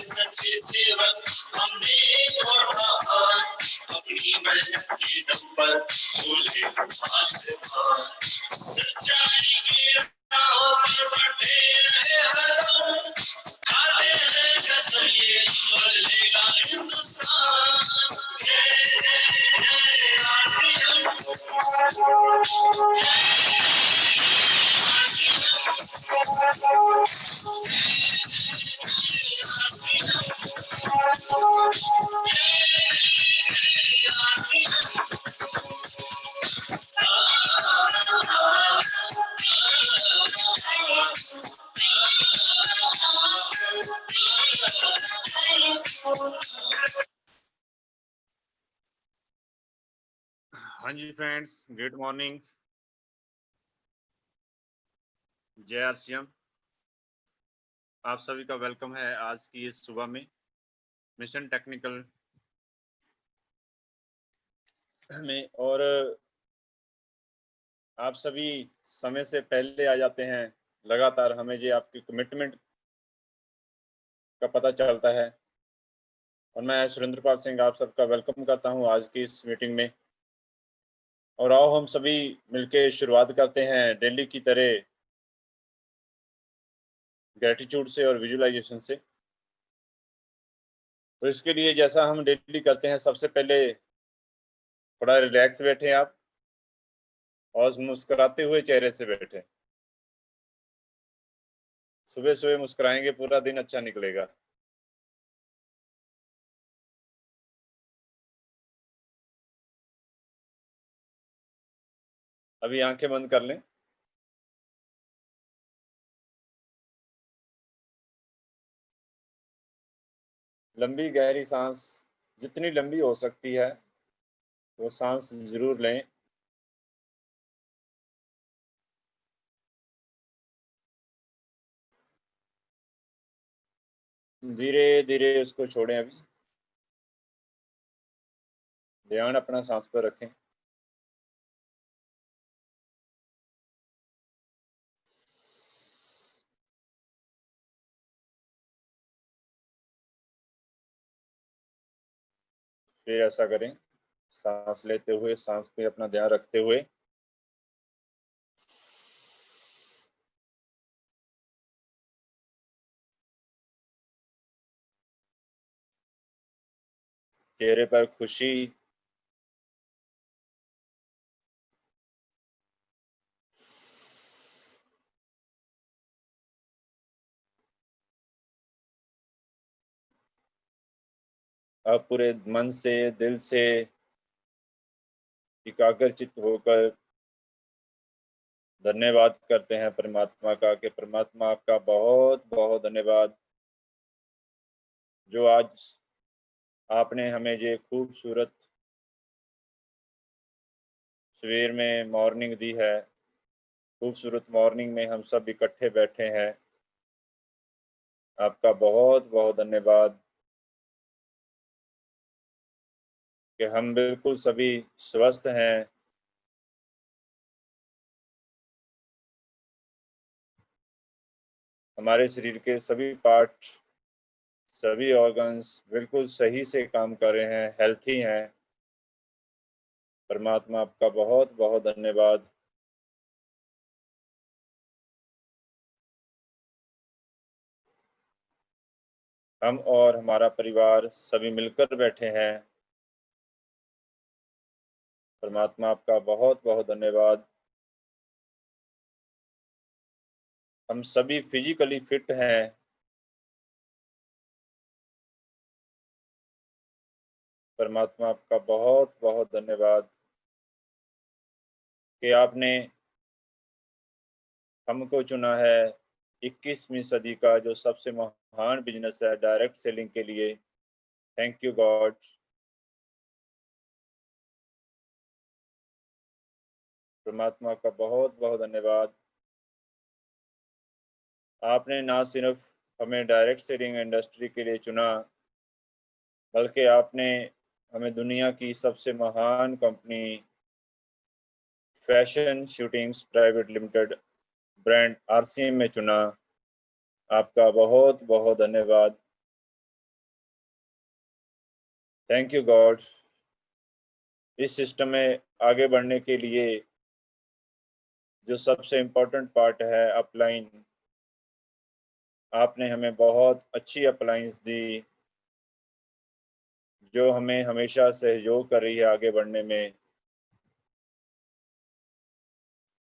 सच्चे सेवक हमने अपनी मेहनत के दम पर बोले आसमान, सच्चाई की राहों पर बढ़ते रहे हरदम, खाते हैं कसम ये बदलेगा हिंदुस्तान। जय जय जय आसियान, हाँ जी फ्रेंड्स, गुड मॉर्निंग, जय आसियाम। आप सभी का वेलकम है आज की इस सुबह में मिशन टेक्निकल में। और आप सभी समय से पहले आ जाते हैं, लगातार हमें ये आपकी कमिटमेंट का पता चलता है। और मैं सुरेंद्रपाल सिंह आप सबका वेलकम करता हूं आज की इस मीटिंग में। और आओ हम सभी मिलके शुरुआत करते हैं डेली की तरह ग्रेटिट्यूड से और विजुअलाइजेशन से। तो इसके लिए जैसा हम डेली करते हैं, सबसे पहले थोड़ा रिलैक्स बैठे आप और मुस्कुराते हुए चेहरे से बैठे। सुबह सुबह मुस्कुराएंगे, पूरा दिन अच्छा निकलेगा। अभी आंखें बंद कर लें। लंबी गहरी सांस जितनी लंबी हो सकती है वो सांस जरूर लें। धीरे धीरे उसको छोड़ें। अभी ध्यान अपना सांस पर रखें। फिर ऐसा करें, सांस लेते हुए सांस पे अपना ध्यान रखते हुए चेहरे पर खुशी, अब पूरे मन से दिल से एकाग्रचित होकर धन्यवाद करते हैं परमात्मा का कि परमात्मा आपका बहुत बहुत धन्यवाद जो आज आपने हमें ये खूबसूरत सवेर में मॉर्निंग दी है। खूबसूरत मॉर्निंग में हम सब इकट्ठे बैठे हैं। आपका बहुत बहुत धन्यवाद कि हम बिल्कुल सभी स्वस्थ हैं। हमारे शरीर के सभी पार्ट, सभी ऑर्गन्स बिल्कुल सही से काम कर रहे हैं, हेल्थी हैं। परमात्मा आपका बहुत बहुत धन्यवाद। हम और हमारा परिवार सभी मिलकर बैठे हैं। परमात्मा आपका बहुत बहुत धन्यवाद। हम सभी फिजिकली फिट हैं। परमात्मा आपका बहुत बहुत धन्यवाद कि आपने हमको चुना है 21वीं सदी का जो सबसे महान बिजनेस है डायरेक्ट सेलिंग के लिए। Thank you God. परमात्मा का बहुत बहुत धन्यवाद। आपने ना सिर्फ हमें डायरेक्ट सेलिंग इंडस्ट्री के लिए चुना, बल्कि आपने हमें दुनिया की सबसे महान company fashion shootings private limited brand RCM में चुना। आपका बहुत बहुत धन्यवाद। Thank you God. इस सिस्टम में आगे बढ़ने के लिए जो सबसे इम्पोर्टेंट पार्ट है अपलाइन, आपने हमें बहुत अच्छी अप्लाइंस दी जो हमें हमेशा सहयोग कर रही है आगे बढ़ने में।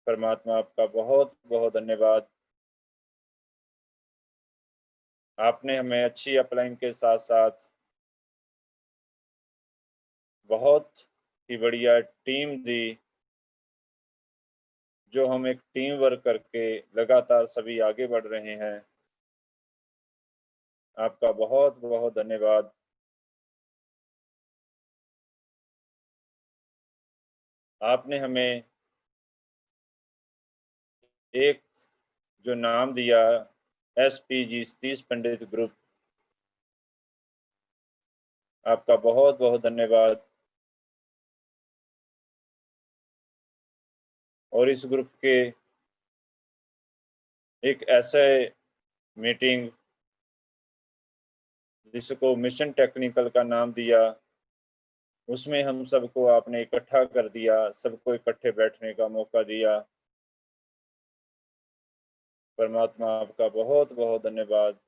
परमात्मा आपका बहुत बहुत धन्यवाद। आपने हमें अच्छी अपलाइन के साथ साथ बहुत ही बढ़िया टीम दी, जो हम एक टीम वर्क करके लगातार सभी आगे बढ़ रहे हैं। आपका बहुत बहुत धन्यवाद। आपने हमें एक जो नाम दिया SPG सतीश पंडित ग्रुप, आपका बहुत बहुत धन्यवाद। और इस ग्रुप के एक ऐसे मीटिंग जिसको मिशन टेक्निकल का नाम दिया, उसमें हम सबको आपने इकट्ठा कर दिया, सबको इकट्ठे बैठने का मौका दिया। परमात्मा आपका बहुत बहुत धन्यवाद।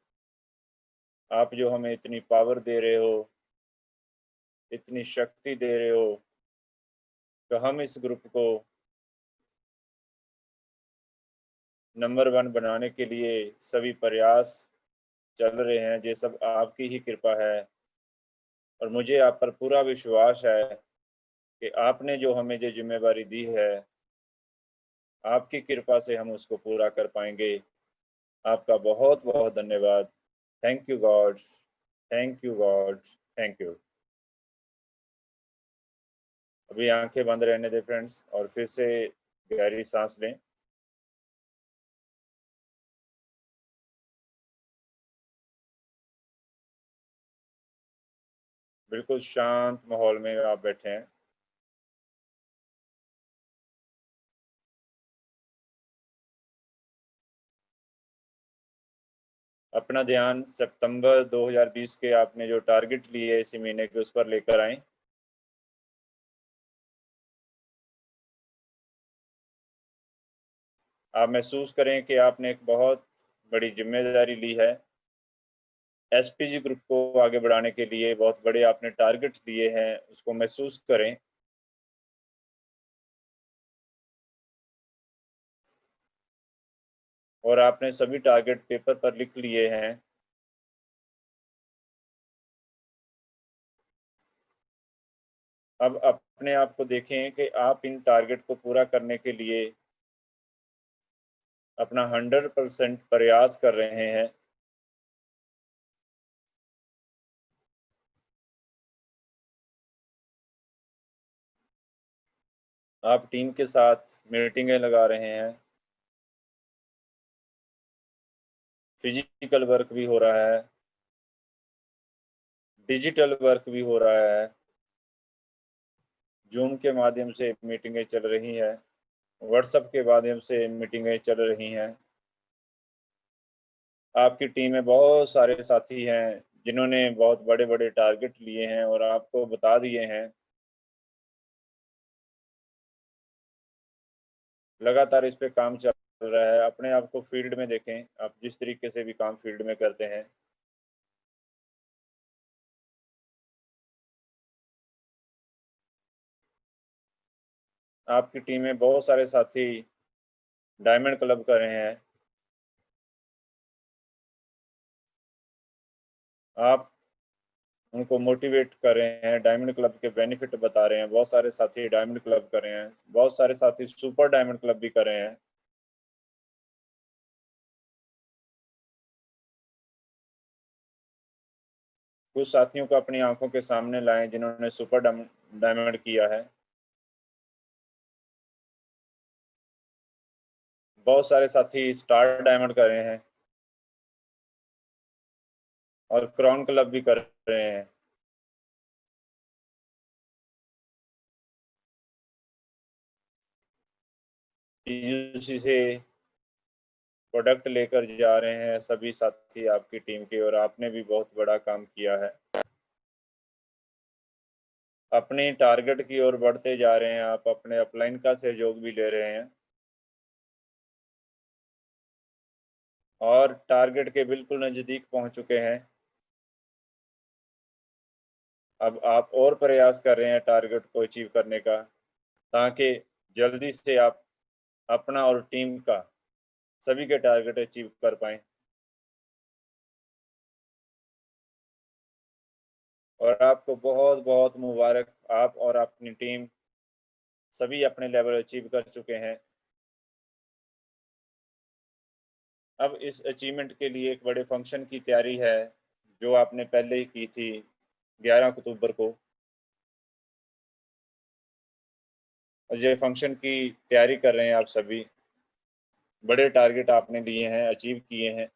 आप जो हमें इतनी पावर दे रहे हो, इतनी शक्ति दे रहे हो, तो हम इस ग्रुप को नंबर 1 बनाने के लिए सभी प्रयास चल रहे हैं। ये सब आपकी ही कृपा है और मुझे आप पर पूरा विश्वास है कि आपने जो हमें ये जिम्मेवारी दी है, आपकी कृपा से हम उसको पूरा कर पाएंगे। आपका बहुत बहुत धन्यवाद। Thank you God. Thank you God. Thank you. अभी आंखें बंद रहने दे फ्रेंड्स और फिर से गहरी सांस लें। बिल्कुल शांत माहौल में आप बैठे हैं। अपना ध्यान सितंबर 2020 के आपने जो टारगेट लिए इसी महीने के उस पर लेकर आए। आप महसूस करें कि आपने एक बहुत बड़ी जिम्मेदारी ली है। SPG ग्रुप को आगे बढ़ाने के लिए बहुत बड़े आपने टारगेट दिए हैं, उसको महसूस करें। और आपने सभी टारगेट पेपर पर लिख लिए हैं। अब अपने आप को देखें कि आप इन टारगेट को पूरा करने के लिए अपना 100% प्रयास कर रहे हैं। आप टीम के साथ मीटिंगें लगा रहे हैं, फिजिकल वर्क भी हो रहा है, डिजिटल वर्क भी हो रहा है, जूम के माध्यम से मीटिंगें चल रही हैं, व्हाट्सएप के माध्यम से मीटिंगें चल रही हैं। आपकी टीम में बहुत सारे साथी हैं जिन्होंने बहुत बड़े बड़े टारगेट लिए हैं और आपको बता दिए हैं। लगातार इस पे काम चल रहा है। अपने आप को फील्ड में देखें, आप जिस तरीके से भी काम फील्ड में करते हैं। आपकी टीम में बहुत सारे साथी डायमंड क्लब कर रहे हैं, आप उनको मोटिवेट कर रहे हैं, डायमंड क्लब के बेनिफिट बता रहे हैं। बहुत सारे साथी डायमंड क्लब कर रहे हैं, बहुत सारे साथी सुपर डायमंड क्लब भी कर रहे हैं। कुछ साथियों को अपनी आंखों के सामने लाएं जिन्होंने सुपर डायमंड किया है। बहुत सारे साथी स्टार डायमंड कर रहे हैं और क्राउन क्लब भी कर रहे हैं। पीयूसी से प्रोडक्ट लेकर जा रहे हैं सभी साथी आपकी टीम के, और आपने भी बहुत बड़ा काम किया है। अपनी टारगेट की ओर बढ़ते जा रहे हैं, आप अपने अपलाइन का सहयोग भी ले रहे हैं और टारगेट के बिल्कुल नज़दीक पहुंच चुके हैं। अब आप और प्रयास कर रहे हैं टारगेट को अचीव करने का, ताकि जल्दी से आप अपना और टीम का सभी के टारगेट अचीव कर पाएं। और आपको बहुत बहुत मुबारक, आप और अपनी टीम सभी अपने लेवल अचीव कर चुके हैं। अब इस अचीवमेंट के लिए एक बड़े फंक्शन की तैयारी है जो आपने पहले ही की थी 11 अक्टूबर को। और ये फंक्शन की तैयारी कर रहे हैं आप सभी। बड़े टारगेट आपने लिए हैं, अचीव किए हैं।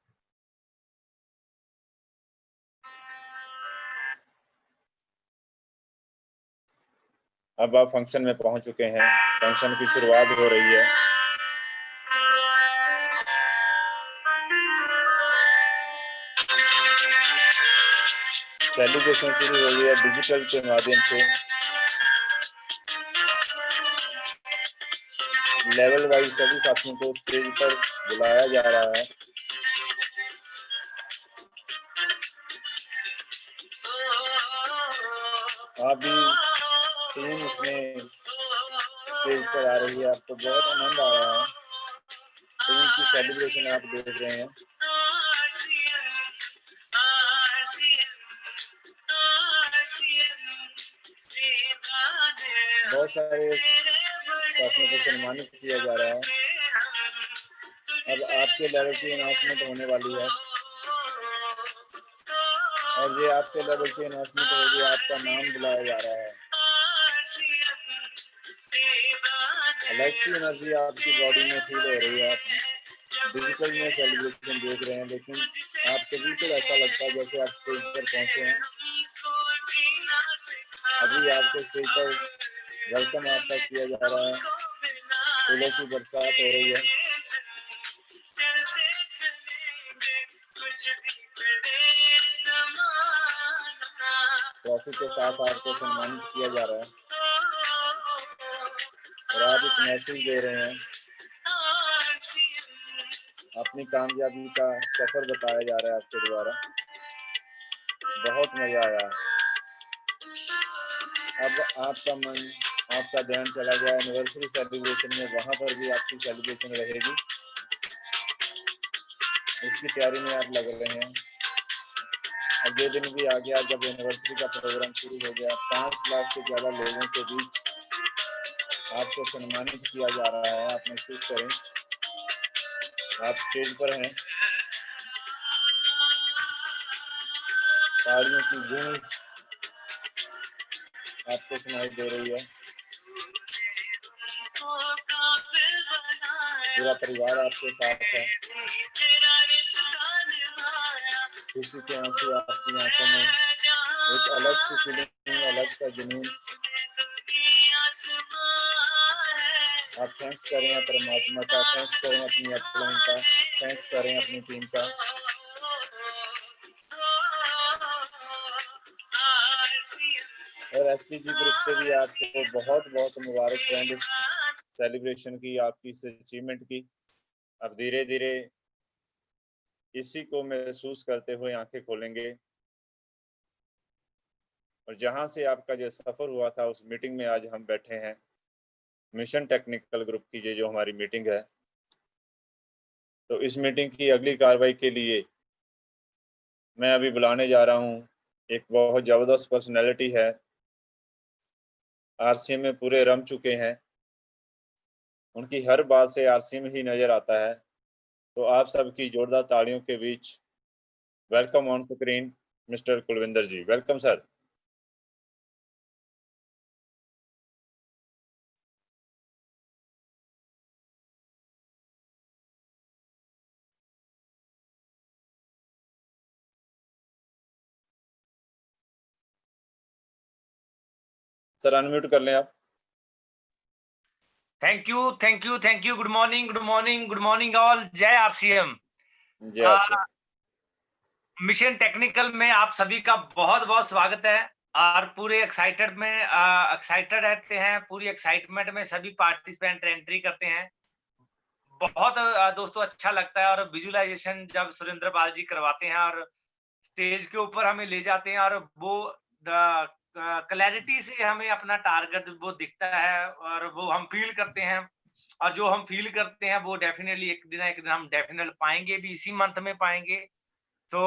अब आप फंक्शन में पहुंच चुके हैं, फंक्शन की शुरुआत हो रही है। सेलिब्रेशन शुरू हो गई है डिजिटल के माध्यम से। लेवल वाइज सभी साथियों को स्टेज पर बुलाया जा रहा है। आप भी टीम इसमें स्टेज पर आ रही है, आपको बहुत आनंद आ रहा है। टीम की सेलिब्रेशन आप देख रहे हैं। बहुत सारे साथियों को सम्मानित किया जा रहा है। अब आपके लेवल की अनाउंसमेंट होने वाली है और ये आपके लेवल की अनाउंसमेंट होगी, आपका नाम बुलाया जा रहा है। अलग सी एनर्जी आपकी बॉडी में फील हो रही है। आप डिजिटल में सेलिब्रेशन देख रहे हैं, लेकिन आपको बिल्कुल ऐसा लगता है जैसे आप स्टेज पर पहुंचे हैं। अभी आपको स्टेज पर वेलकम आपका किया जा रहा है, फूलों की बरसात हो रही है। ट्रॉफी के साथ आपको सम्मानित किया जा रहा है और आप एक मैसेज दे रहे हैं। अपनी कामयाबी का सफर बताया जा रहा है आपके द्वारा। बहुत मजा आया। अब आपका मन, आपका ध्यान चला गया एनिवर्सरी सेलिब्रेशन में, वहां पर भी आपकी सेलिब्रेशन रहेगी। इसकी तैयारी में आप लग रहे हैं। अब ये दिन भी आ गया जब एनिवर्सरी का प्रोग्राम शुरू हो गया। 5 लाख से ज्यादा लोगों के बीच आपको सम्मानित किया जा रहा है। आप महसूस करें आप स्टेज पर हैं, तालियों की गूंज आपको सुनाई दे रही है। पूरा परिवार आपके साथ है। खुशी के आंसू आपकी आंखों में, एक अलग सी फीलिंग, अलग सा जुनून। आप थैंक्स करें परमात्मा का, थैंक्स करें अपनी अपलाइन का, थैंक्स करें अपनी टीम का। और एसपीजी ग्रुप से भी आपको बहुत बहुत मुबारक फ्रेंड इस सेलिब्रेशन की, आपकी इस अचीवमेंट की। अब धीरे धीरे इसी को महसूस करते हुए आंखें खोलेंगे और जहां से आपका जो सफर हुआ था उस मीटिंग में आज हम बैठे हैं। मिशन टेक्निकल ग्रुप की ये जो हमारी मीटिंग है, तो इस मीटिंग की अगली कार्रवाई के लिए मैं अभी बुलाने जा रहा हूँ, एक बहुत ज़बरदस्त पर्सनैलिटी है, आरसीएम में पूरे रम चुके हैं, उनकी हर बात से आरसीएम ही नज़र आता है। तो आप सबकी जोरदार तालियों के बीच welcome on screen mister Kulwinder ji. Welcome sir. Sir unmute कर लें आप। Thank you, thank you, thank you. Good morning, good morning, good morning all. जय आरसीएम। जी आरसीएम। मिशन टेक्निकल में आप सभी का बहुत बहुत स्वागत है और पूरे एक्साइटेड रहते हैं, पूरी एक्साइटमेंट में सभी पार्टिसिपेंट एंट्री करते हैं। बहुत दोस्तों अच्छा लगता है और विजुअलाइजेशन जब सुरेंद्र पाल जी करवाते हैं और स्टेज के ऊपर हमें ले जाते हैं और वो क्लैरिटी से हमें अपना टारगेट वो दिखता है और वो हम फील करते हैं और जो हम फील करते हैं वो डेफिनेटली एक दिन हम डेफिनेटली पाएंगे भी, इसी मंथ में पाएंगे। तो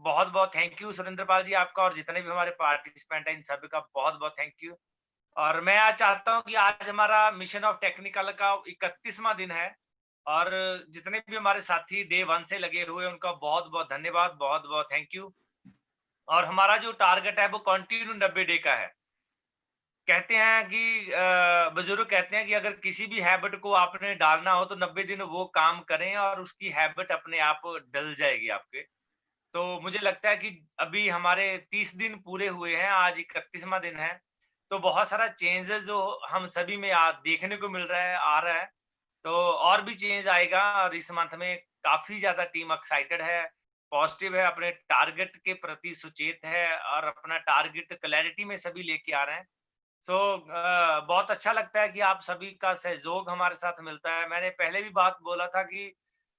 बहुत बहुत थैंक यू सुरेंद्र पाल जी आपका और जितने भी हमारे पार्टिसिपेंट हैं इन सभी का बहुत बहुत थैंक यू। और मैं आज चाहता हूं कि आज हमारा मिशन ऑफ टेक्निकल का 31वां दिन है और जितने भी हमारे साथी डे 1 से लगे हुए उनका बहुत बहुत धन्यवाद, बहुत बहुत थैंक यू। और हमारा जो टारगेट है वो कंटिन्यू 90 डे का है। कहते हैं कि बुजुर्ग कहते हैं कि अगर किसी भी हैबिट को आपने डालना हो तो 90 दिन वो काम करें और उसकी हैबिट अपने आप डल जाएगी आपके। तो मुझे लगता है कि अभी हमारे 30 दिन पूरे हुए हैं, आज 31वां दिन है। तो बहुत सारा चेंजेस जो हम सभी में देखने को मिल रहा है, आ रहा है। तो और भी चेंज आएगा और इस मंथ में काफी ज्यादा टीम एक्साइटेड है, पॉजिटिव है, अपने टारगेट के प्रति सुचेत है और अपना टारगेट क्लैरिटी में सभी लेके आ रहे हैं। तो बहुत अच्छा लगता है कि आप सभी का सहयोग हमारे साथ मिलता है। मैंने पहले भी बात बोला था कि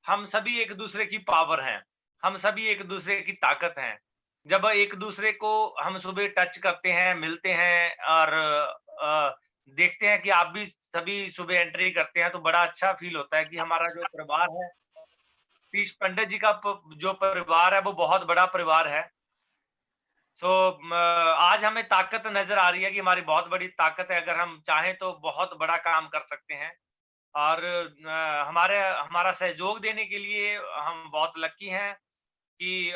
हम सभी एक दूसरे की पावर हैं, हम सभी एक दूसरे की ताकत हैं। जब एक दूसरे को हम सुबह टच करते हैं, मिलते हैं और देखते हैं कि आप भी सभी सुबह एंट्री करते हैं तो बड़ा अच्छा फील होता है कि हमारा जो परिवार है, तीज पंडित जी का जो परिवार है वो बहुत बड़ा परिवार है। तो आज हमें ताकत नजर आ रही है कि हमारी बहुत बड़ी ताकत है, अगर हम चाहें तो बहुत बड़ा काम कर सकते हैं। और हमारा सहयोग देने के लिए हम बहुत लकी हैं कि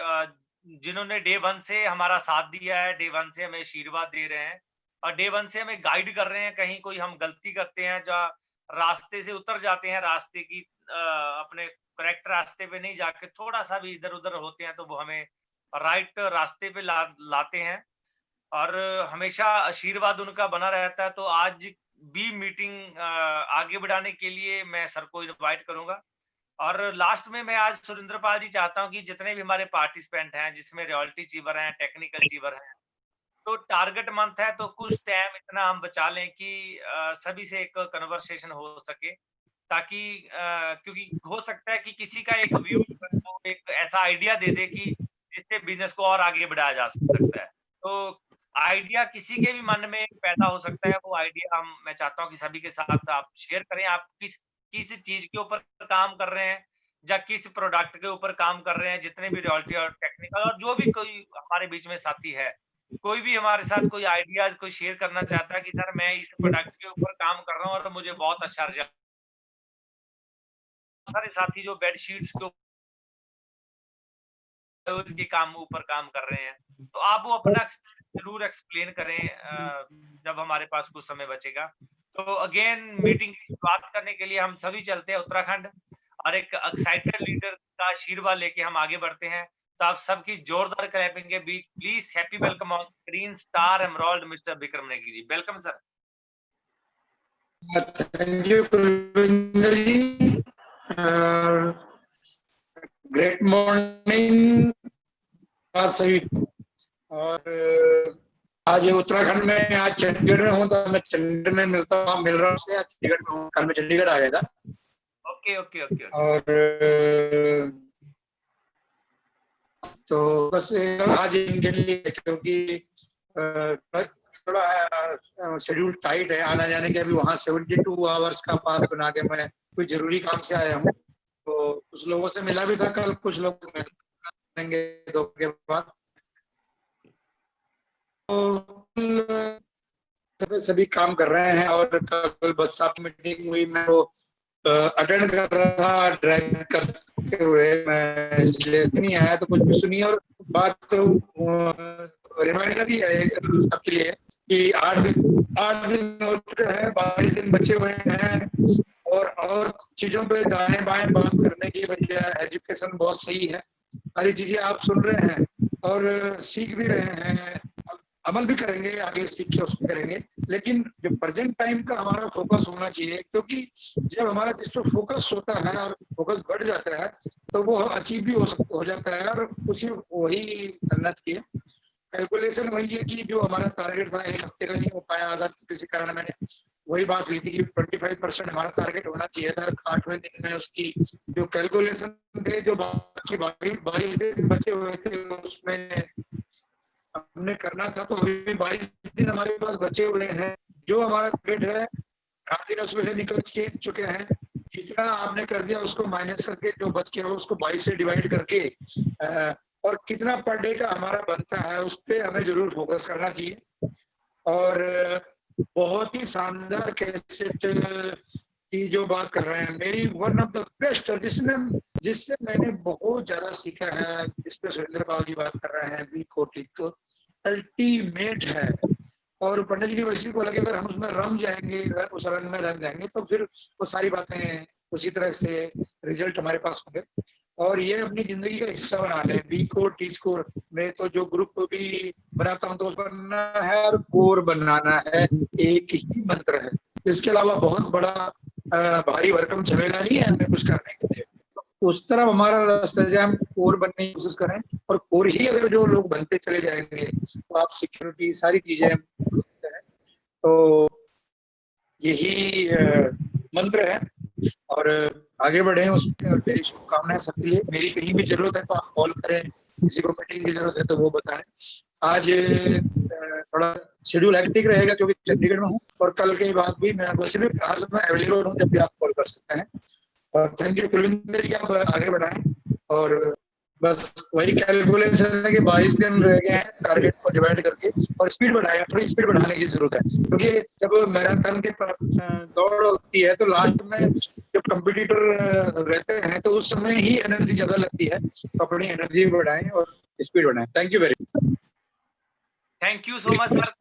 जिन्होंने डे 1 से हमारा साथ दिया है, डे 1 से हमें आशीर्वाद दे रहे हैं और डे 1 से हमें गाइड कर रहे हैं। कहीं कोई हम गलती करते हैं, जहाँ रास्ते से उतर जाते हैं, रास्ते की अपने करेक्ट रास्ते पे नहीं जाके थोड़ा सा भी इधर उधर होते हैं, तो वो हमें राइट रास्ते पे लाते हैं और हमेशा आशीर्वाद उनका बना रहता है। तो आज भी मीटिंग आगे बढ़ाने के लिए मैं सर को इनवाइट करूंगा। और लास्ट में मैं आज सुरेंद्र पाल जी चाहता हूं कि जितने भी हमारे पार्टिसिपेंट हैं, जिसमें रॉयल्टी चीवर हैं, टेक्निकल चीवर हैं, तो टारगेट मंथ है तो कुछ टाइम इतना हम बचा लें कि सभी से एक कन्वर्सेशन हो सके, ताकि क्योंकि हो सकता है कि किसी का एक व्यू एक ऐसा आइडिया दे दे कि जिससे बिजनेस को और आगे बढ़ाया जा सकता है। तो आइडिया किसी के भी मन में पैदा हो सकता है, वो आइडिया मैं चाहता हूँ कि सभी के साथ आप शेयर करें। आप किस चीज के ऊपर काम कर रहे हैं या किस प्रोडक्ट के ऊपर काम कर रहे हैं, जितने भी रॉयल्टी और टेक्निकल और जो भी कोई हमारे बीच में साथी है, कोई भी हमारे साथ कोई आइडिया कोई शेयर करना चाहता है कि सर मैं इस प्रोडक्ट के ऊपर काम कर रहा हूँ और मुझे बहुत अच्छा रिजल्ट। सारे साथी जो बेडशीट्स के के काम ऊपर काम कर रहे हैं, तो आप वो अपना जरूर एक्सप्लेन करें जब हमारे पास कुछ समय बचेगा। तो अगेन मीटिंग की शुरुआत करने के लिए हम सभी चलते हैं उत्तराखंड और एक एक्साइटेड लीडर का आशीर्वाद लेके हम आगे बढ़ते हैं। तो आप सबकी जोरदार क्लैपिंग के बीच please happy welcome on screen star emerald mister Vikram Negi ji. Welcome sir. Thank you Kulvinder ji. Great morning आप सभी। और आज उत्तराखंड में, आज चंडीगढ़ में हूँ तो मैं चंडीगढ़ में मिल रहा हूँ से। आज चंडीगढ़ में हूँ, कल मैं चंडीगढ़ आ गया था। Okay okay okay. और तो बस आज इनके लिए, क्योंकि थोड़ा शेड्यूल टाइट है आना जाने के। अभी वहाँ 72 आवर्स का पास बना के मैं कोई जरूरी काम से आया हूँ, तो कुछ लोगों से मिला भी था कल, कुछ लोग लेंगे 2 के बाद। तो सभी काम कर रहे हैं और कल बस साहब मीटिंग हुई, मैं वो अटेंड कर रहा था ड्राइव करते हुए, मैं इसलिए नहीं आया, तो कुछ भी सुनिए। और बात तो रिमाइंडर भी है सबके लिए कि 8 दिन हो चुके हैं, 22 दिन बचे हुए हैं और चीजों पे दाएं बाएं बात करने की वजह एजुकेशन बहुत सही है, सारी चीजें आप सुन रहे हैं और सीख भी रहे हैं, अमल भी करेंगे, आगे सीख के उसको करेंगे। लेकिन जो प्रेजेंट टाइम का हमारा फोकस होना चाहिए, क्योंकि जब हमारा जिस पर फोकस होता है और फोकस बढ़ जाता है तो वो अचीव भी हो जाता है। और उसी वही करना चाहिए, कैलकुलेशन वही है कि जो हमारा टारगेट था 1 हफ्ते का नहीं हो पाया, अगर किसी कारण मैंने वही बात हुई थी कि 25% हमारा टारगेट होना चाहिए था 8वें दिन में, उसकी जो कैलकुलेशन थे, जो बाकी 22 दिन बचे हुए थे उसमें हमने करना था, तो अभी 22 दिन हमारे पास बचे हुए हैं। जो हमारा टारगेट है 8 दिन उसमें से निकल चुके हैं, जितना आपने कर दिया उसको माइनस करके जो बच के हो उसको 22 से डिवाइड करके और कितना पर डे का हमारा बनता है उस पर हमें जरूर फोकस करना चाहिए। और बहुत ही शानदार कैसेट की जो बात कर रहे हैं, मेरी वन ऑफ द बेस्ट, और जिससे मैंने बहुत ज्यादा सीखा है, जिसपे सुरेंद्र पाल जी बात कर रहे हैं, बी कोटिक अल्टीमेट है। और पंडित जी की वैसी को लगे अगर हम उसमें रम जाएंगे, उस रंग में रंग जाएंगे, तो फिर वो सारी बातें उसी तरह से रिजल्ट हमारे पास होंगे। और ये अपनी जिंदगी का हिस्सा बना लें। बी कोर टी स्कोर में तो जो ग्रुप भी बनाता हूँ तो उस बनना है और कोर बनाना है, एक ही मंत्र है। इसके अलावा बहुत बड़ा भारी भरकम झमेला नहीं है हमें कुछ करने के लिए। उस तरफ हमारा रास्ता है, हम कोर बनने की कोशिश करें, और कोर ही अगर जो लोग बनते चले जाएंगे तो आप सिक्योरिटी सारी चीजें कर सकते हैं। तो यही मंत्र है और आगे बढ़े उसमें। और मेरी शुभकामनाएं सबके लिए। मेरी कहीं भी जरूरत है तो आप कॉल करें, किसी को मीटिंग की जरूरत है तो वो बताएं। आज थोड़ा शेड्यूल हेक्टिक रहेगा क्योंकि चंडीगढ़ में हूँ, और कल के बाद भी मैं वैसे भी हर समय अवेलेबल हूँ, जब भी आप कॉल कर सकते हैं। और थैंक यू कुलविंदर जी, आप आगे बढ़ाएं। और बस वही कैलकुलेशन है कि 22 दिन रह गए हैं टारगेट को डिवाइड करके, और स्पीड बढ़ाएं, थोड़ी स्पीड बढ़ाने की जरूरत है, क्योंकि जब मैराथन के दौड़ होती है तो लास्ट में जब कंपटीटर रहते हैं तो उस समय ही एनर्जी ज्यादा लगती है। तो अपनी एनर्जी बढ़ाएं और स्पीड बढ़ाएं। Thank you very much. Thank you so much sir,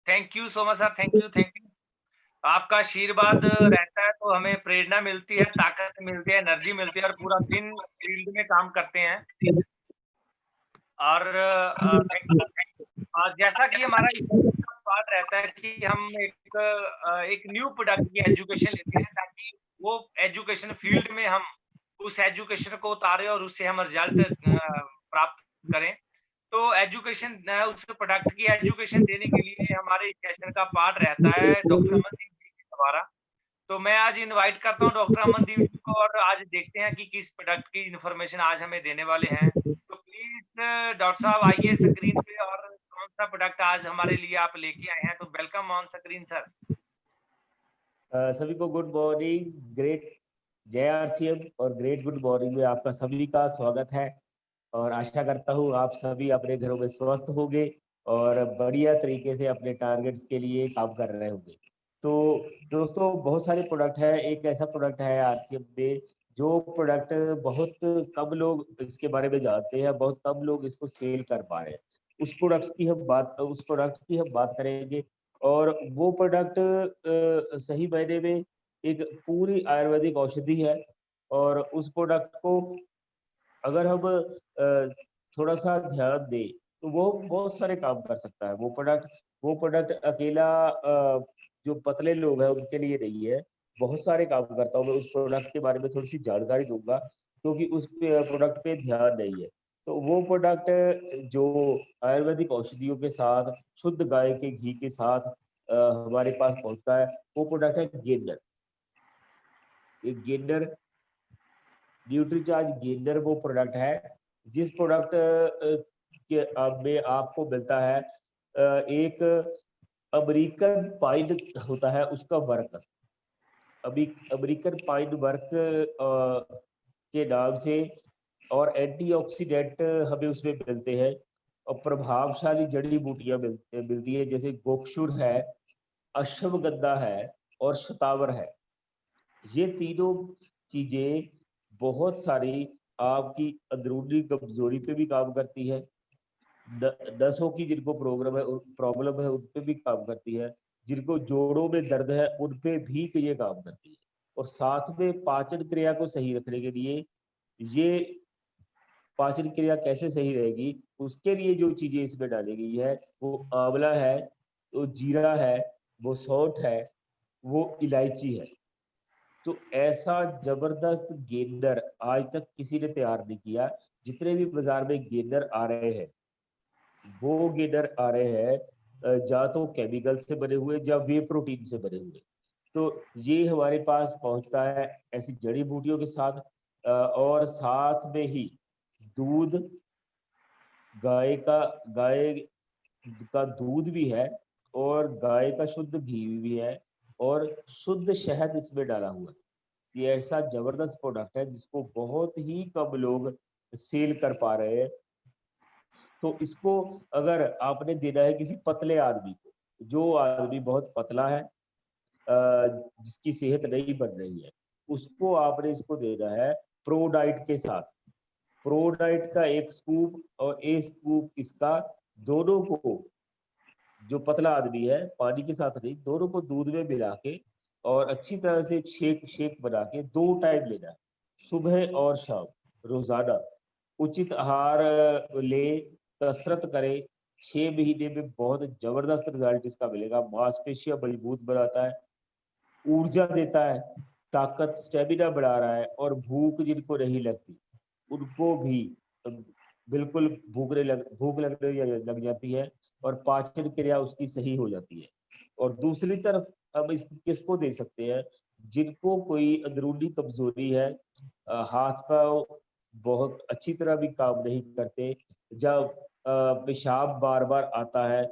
thank you so much sir, thank you. आपका आशीर्वाद रहता है तो हमें प्रेरणा मिलती है, ताकत मिलती है, एनर्जी मिलती है, और पूरा दिन फील्ड में काम करते हैं। और जैसा कि हमारा बात रहता है कि हम एक न्यू प्रोडक्ट की एजुकेशन लेते हैं, ताकि वो एजुकेशन फील्ड में हम उस एजुकेशन को उतारें और उससे हम रिजल्ट प्राप्त करें। तो एजुकेशन, उस प्रोडक्ट की एजुकेशन देने के लिए हमारे सेशन का पार्ट रहता है डॉक्टर अमनदीप जी हमारा। तो मैं आज इनवाइट करता हूं डॉक्टर अमनदीप जी को, और आज देखते हैं कि किस प्रोडक्ट की इन्फॉर्मेशन आज हमें देने वाले हैं। तो प्लीज डॉक्टर साहब आइए स्क्रीन पे, और कौन सा प्रोडक्ट आज हमारे लिए आप लेके आए हैं। तो वेलकम ऑन स्क्रीन सर। सभी को गुड मॉर्निंग, ग्रेट जय आरसीएम और ग्रेट गुड मॉर्निंग में आपका सभी का स्वागत है। और आशा करता हूँ आप सभी अपने घरों में स्वस्थ होंगे और बढ़िया तरीके से अपने टारगेट्स के लिए काम कर रहे होंगे। तो दोस्तों, बहुत सारे प्रोडक्ट है। एक ऐसा प्रोडक्ट है आरसीएम में जो प्रोडक्ट बहुत कम लोग इसके बारे में जानते हैं, बहुत कम लोग इसको सेल कर पा रहे हैं। उस प्रोडक्ट की हम बात करेंगे। और वो प्रोडक्ट सही मायने में एक पूरी आयुर्वेदिक औषधि है। और उस प्रोडक्ट को अगर हम थोड़ा सा ध्यान दें तो वो बहुत सारे काम कर सकता है। वो प्रोडक्ट अकेला जो पतले लोग हैं उनके लिए नहीं है, बहुत सारे काम करता हूँ। मैं उस प्रोडक्ट के बारे में थोड़ी सी जानकारी दूंगा, क्योंकि उस प्रोडक्ट पे ध्यान नहीं है। तो वो प्रोडक्ट जो आयुर्वेदिक औषधियों के साथ, शुद्ध गाय के घी के साथ हमारे पास पहुंचता है, वो प्रोडक्ट है गेनर। गेनर न्यूट्रीचार्ज गेनर वो प्रोडक्ट है जिस प्रोडक्ट के में आपको मिलता है एक अमेरिकन पाइन होता है उसका वर्क। अभी अमेरिकन पाइन वर्क के नाम से और एंटीऑक्सीडेंट हमें उसमें मिलते हैं और प्रभावशाली जड़ी बूटियां मिलती है, जैसे गोक्षुर है, अश्वगंधा है और शतावर है। ये तीनों चीजें बहुत सारी आपकी अंदरूनी कमजोरी पे भी काम करती है, नसों की जिनको प्रॉब्लम है उन पे भी काम करती है, जिनको जोड़ों में दर्द है उन पे भी ये काम करती है। और साथ में पाचन क्रिया को सही रखने के लिए, ये पाचन क्रिया कैसे सही रहेगी उसके लिए जो चीजें इसमें डाली गई है, वो आंवला है, वो जीरा है, वो सौंठ है, वो इलायची है। तो ऐसा जबरदस्त गेनर आज तक किसी ने तैयार नहीं किया। जितने भी बाजार में गेनर आ रहे हैं, वो गेनर आ रहे हैं या तो केमिकल से बने हुए या वे प्रोटीन से बने हुए। तो ये हमारे पास पहुंचता है ऐसी जड़ी बूटियों के साथ, और साथ में ही दूध, गाय का दूध भी है, और गाय का शुद्ध घी भी है, और शुद्ध शहद इसमें डाला हुआ है। ये ऐसा जबरदस्त प्रोडक्ट है जिसको बहुत ही कम लोग सेल कर पा रहे हैं। तो इसको अगर आपने देना है किसी पतले आदमी को, जो आदमी बहुत पतला है, जिसकी सेहत नहीं बन रही है, उसको आपने इसको देना है प्रो डाइट के साथ। प्रो डाइट का 1 स्कूप और 1 स्कूप इसका, दोनों को, जो पतला आदमी है पानी के साथ नहीं, दोनों को दूध में मिला के और अच्छी तरह से शेक बना के 2 टाइम लेना है, सुबह और शाम, रोजाना। उचित आहार ले, कसरत करे, 6 महीने में बहुत जबरदस्त रिजल्ट इसका मिलेगा। मांसपेशियां मजबूत बनाता है, ऊर्जा देता है, ताकत, स्टेमिना बढ़ा रहा है, और भूख जिनको नहीं लगती उनको भी बिल्कुल भूख लगने लग जाती है, और पाचन क्रिया उसकी सही हो जाती है। और दूसरी तरफ हम इस किसको दे सकते हैं, जिनको कोई अंदरूनी कमजोरी है, हाथ पांव बहुत अच्छी तरह भी काम नहीं करते, जब पेशाब बार बार आता है,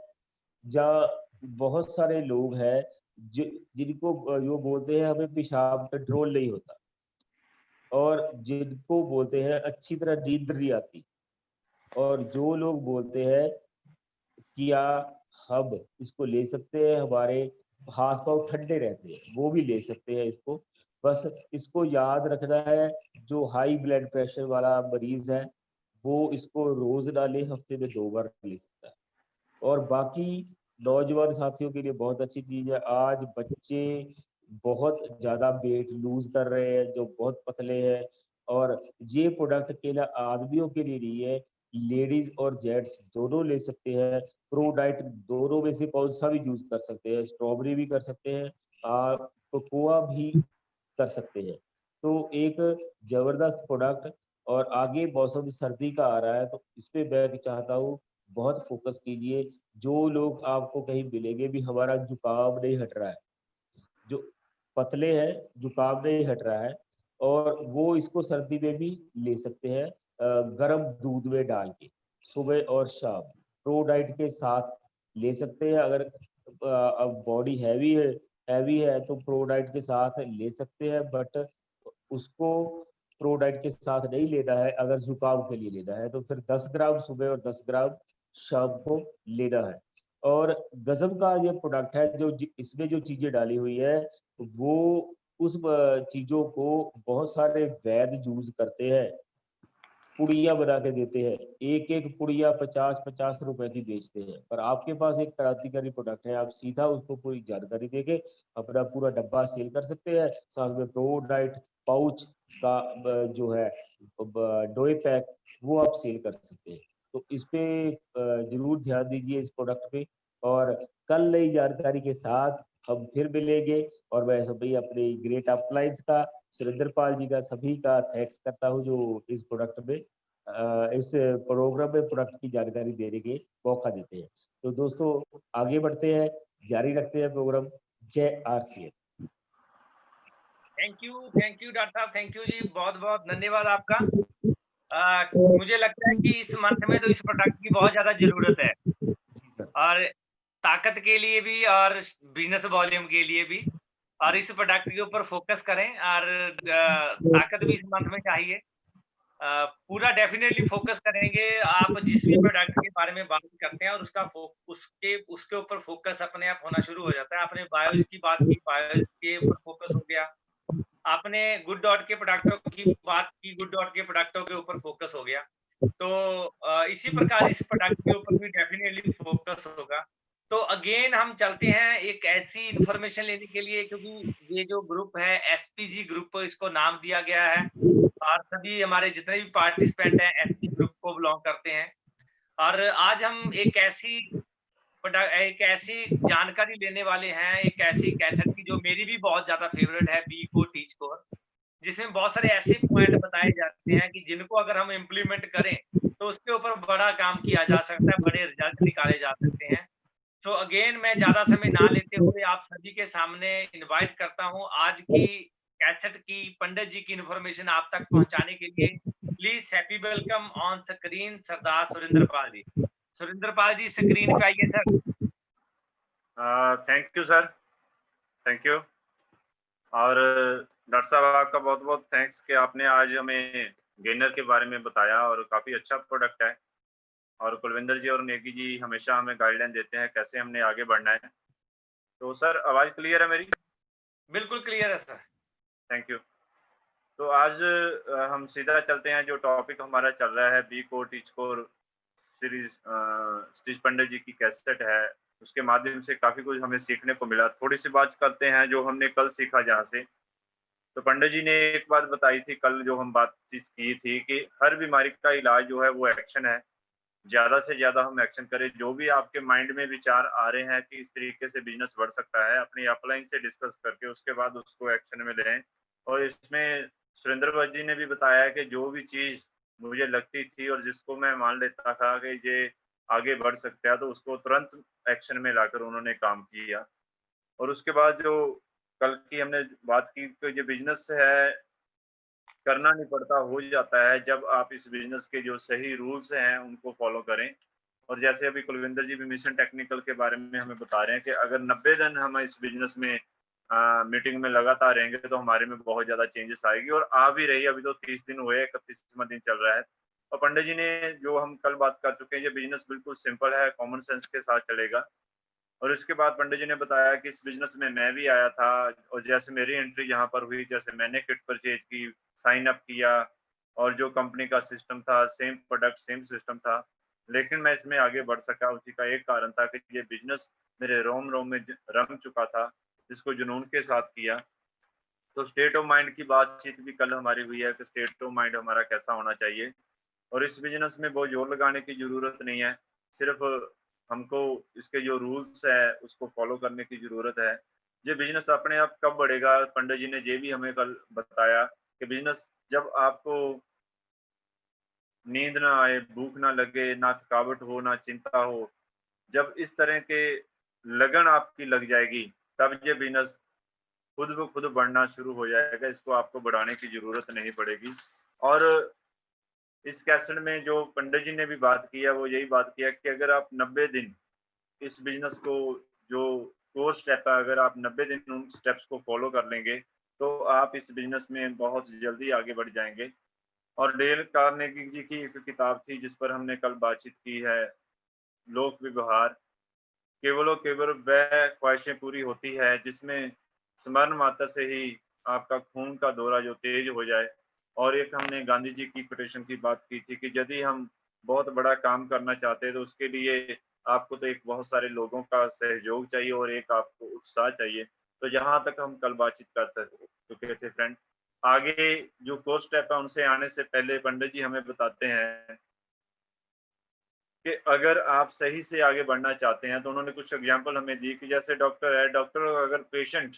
या बहुत सारे लोग हैं जिनको जो बोलते हैं हमें पेशाब कंट्रोल नहीं होता, और जिनको बोलते हैं अच्छी तरह नींद नहीं आती, और जो लोग बोलते हैं क्या हम इसको ले सकते हैं, हमारे हाथ पांव ठंडे रहते हैं, वो भी ले सकते हैं इसको। बस इसको याद रखना है, जो हाई ब्लड प्रेशर वाला मरीज है वो इसको रोज ना ले, हफ्ते में 2 बार ले सकता है। और बाकी नौजवान साथियों के लिए बहुत अच्छी चीज है। आज बच्चे बहुत ज्यादा वेट लूज कर रहे हैं, जो बहुत पतले हैं, और ये प्रोडक्ट केवल आदमियों के लिए नहीं है, लेडीज और जेंट्स दोनों ले सकते हैं। प्रो डाइट दोनों में से कौन सा भी यूज कर सकते हैं, स्ट्रॉबेरी भी कर सकते हैं, कोकोआ भी कर सकते हैं। तो एक जबरदस्त प्रोडक्ट। और आगे मौसम सर्दी का आ रहा है, तो इस पे मैं चाहता हूँ बहुत फोकस कीजिए। जो लोग आपको कहीं मिलेंगे भी, हमारा जुकाम नहीं हट रहा है, जो पतले हैं जुकाम नहीं हट रहा है, और वो इसको सर्दी में भी ले सकते हैं, गर्म दूध में डाल के सुबह और शाम प्रो डाइट के साथ ले सकते हैं। अगर बॉडी हैवी है तो प्रो डाइट के साथ ले सकते हैं, बट उसको प्रो डाइट के साथ नहीं लेना है। अगर जुकाम के लिए लेना है तो फिर 10 ग्राम सुबह और 10 ग्राम शाम को लेना है। और गजब का ये प्रोडक्ट है, जो इसमें जो चीजें डाली हुई है वो उस चीजों को बहुत सारे वैद्य यूज करते हैं, पुड़िया बना के देते हैं। एक एक पुड़िया 50-50 रुपए की बेचते हैं, पर आपके पास एक क्रांतिकारी प्रोडक्ट है, आप सीधा उसको पूरी जानकारी देके अपना पूरा डब्बा सेल कर सकते हैं। साथ में प्रो डाइट पाउच का जो है डोए पैक, वो आप सेल कर सकते हैं। तो इस पे जरूर ध्यान दीजिए, इस प्रोडक्ट पे। और कल नई जानकारी के साथ हम फिर मिलेंगे। और मैं सभी अपने ग्रेट अपलाइंस का, सुरेंद्र पाल जी का, सभी का थैंक्स करता हूँ जो इस प्रोडक्ट में इस प्रोग्राम में प्रोडक्ट की जानकारी देने के मौका देते हैं। तो दोस्तों आगे बढ़ते हैं, जारी रखते हैं प्रोग्राम। जय RCM। थैंक यू डॉक्टर साहब, थैंक यू जी, बहुत बहुत धन्यवाद आपका। मुझे लगता है कि इस मंथ में तो इस प्रोडक्ट की बहुत ज्यादा जरूरत है, और ताकत के लिए भी और बिजनेस वॉल्यूम के लिए भी। और इस प्रोडक्ट के ऊपर फोकस करें, और ताकत भी इस मंथ में चाहिए। पूरा डेफिनेटली फोकस करेंगे। आप जिस भी प्रोडक्ट के बारे में बात करते हैं और उसके ऊपर फोकस अपने आप होना शुरू हो जाता है। आपने बायोज की बात की, बायोज के ऊपर फोकस हो गया। आपने गुड डॉट के प्रोडक्टों की बात की, गुड डॉट के प्रोडक्टों के ऊपर फोकस हो गया। तो इसी प्रकार इस प्रोडक्ट के ऊपर भी डेफिनेटली फोकस होगा। तो अगेन हम चलते हैं एक ऐसी इंफॉर्मेशन लेने के लिए, क्योंकि ये जो ग्रुप है एसपीजी ग्रुप इसको नाम दिया गया है और सभी हमारे जितने भी पार्टिसिपेंट हैं एसपी ग्रुप को बिलोंग करते हैं। और आज हम एक ऐसी जानकारी लेने वाले हैं, एक ऐसी कैसेट की जो मेरी भी बहुत ज्यादा फेवरेट है, बी को टीच को, जिसमें बहुत सारे ऐसे पॉइंट बताए जाते हैं कि जिनको अगर हम इम्प्लीमेंट करें तो उसके ऊपर बड़ा काम किया जा सकता है, बड़े रिजल्ट निकाले जा सकते हैं। तो अगेन मैं ज्यादा समय ना लेते हुए आप सभी के सामने इनवाइट करता हूं आज की कैसेट की पंडित जी की इन्फॉर्मेशन आप तक पहुंचाने के लिए। Please happy welcome on screen Sardar Surendra Pal ji. Surendra Pal ji screen पे आइए sir. Thank you sir, thank you. और डॉक्टर साहब आपका बहुत बहुत थैंक्स कि आपने आज हमें गेनर के बारे में बताया और काफ़ी अच्छा प्रोडक्ट है। और कुलविंदर जी और नेगी जी हमेशा हमें गाइडलाइन देते हैं कैसे हमने आगे बढ़ना है। तो सर आवाज़ क्लियर है मेरी? बिल्कुल क्लियर है सर। Thank you. तो आज हम सीधा चलते हैं, जो टॉपिक हमारा चल रहा है बी को टीच को सीरीज, सतीश पंडित जी की कैसेट है, उसके माध्यम से काफ़ी कुछ हमें सीखने को मिला। थोड़ी सी बात करते हैं जो हमने कल सीखा जहाँ से। तो पंडित जी ने एक बात बताई थी कल, जो हम बातचीत की थी कि हर बीमारी का इलाज जो है वो एक्शन है। ज़्यादा से ज़्यादा हम एक्शन करें। जो भी आपके माइंड में विचार आ रहे हैं कि इस तरीके से बिजनेस बढ़ सकता है, अपनी अपलाइन से डिस्कस करके उसके बाद उसको एक्शन में लें। और इसमें सुरेंद्र भट्ट जी ने भी बताया कि जो भी चीज़ मुझे लगती थी और जिसको मैं मान लेता था कि ये आगे बढ़ सकता है, तो उसको तुरंत एक्शन में लाकर उन्होंने काम किया। और उसके बाद जो कल की हमने बात की कि जो बिजनेस है करना नहीं पड़ता, हो जाता है जब आप इस बिजनेस के जो सही रूल्स हैं उनको फॉलो करें। और जैसे अभी कुलविंदर जी भी मिशन टेक्निकल के बारे में हमें बता रहे हैं कि अगर 90 दिन हम इस बिजनेस में मीटिंग में लगातार रहेंगे तो हमारे में बहुत ज़्यादा चेंजेस आएगी, और आ भी रही है। अभी तो 30 दिन हुए, 31वां दिन चल रहा है। और पंडित जी ने जो हम कल बात कर चुके हैं, ये बिजनेस बिल्कुल सिंपल है, कॉमन सेंस के साथ चलेगा। और इसके बाद पंडित जी ने बताया कि इस बिजनेस में मैं भी आया था, और जैसे मेरी एंट्री यहाँ पर हुई, जैसे मैंने किट परचेज की, साइन अप किया, और जो कंपनी का सिस्टम था सेम प्रोडक्ट सेम सिस्टम था, लेकिन मैं इसमें आगे बढ़ सका। उसी का एक कारण था कि ये बिजनेस मेरे रोम रोम में रम चुका था, जिसको जुनून के साथ किया। तो स्टेट ऑफ माइंड की बातचीत भी कल हमारी हुई है कि स्टेट ऑफ माइंड हमारा कैसा होना चाहिए। और इस बिजनेस में बहुत जोर लगाने की जरूरत नहीं है, सिर्फ हमको इसके जो रूल्स है उसको फॉलो करने की जरूरत है। ये बिजनेस अपने आप कब बढ़ेगा, पंडित जी ने ये भी हमें कल बताया कि बिजनेस जब आपको नींद ना आए, भूख ना लगे, ना थकावट हो, ना चिंता हो, जब इस तरह के लगन आपकी लग जाएगी, तब ये बिजनेस खुद ब खुद बढ़ना शुरू हो जाएगा। इसको आपको बढ़ाने की जरूरत नहीं पड़ेगी। और इस कैसेट में जो पंडित जी ने भी बात की है वो यही बात किया कि अगर आप 90 दिन इस बिजनेस को, जो 4 स्टेप है, अगर आप 90 दिन उन स्टेप्स को फॉलो कर लेंगे तो आप इस बिजनेस में बहुत जल्दी आगे बढ़ जाएंगे। और डेल कार्नेगी जी की एक किताब थी जिस पर हमने कल बातचीत की है, लोक व्यवहार। केवल केवल वह ख्वाहिशें पूरी होती है जिसमें स्मरण मात्र से ही आपका खून का दौरा जो तेज हो जाए। और एक हमने गांधी जी की कोटेशन की बात की थी कि यदि हम बहुत बड़ा काम करना चाहते हैं तो उसके लिए आपको तो एक बहुत सारे लोगों का सहयोग चाहिए और एक आपको उत्साह चाहिए। तो जहाँ तक हम कल बातचीत कर चुके थे फ्रेंड, आगे जो कोर्स स्टेप है उनसे आने से पहले पंडित जी हमें बताते हैं कि अगर आप सही से आगे बढ़ना चाहते हैं, तो उन्होंने कुछ एग्जांपल हमें दी कि जैसे डॉक्टर है, डॉक्टर अगर पेशेंट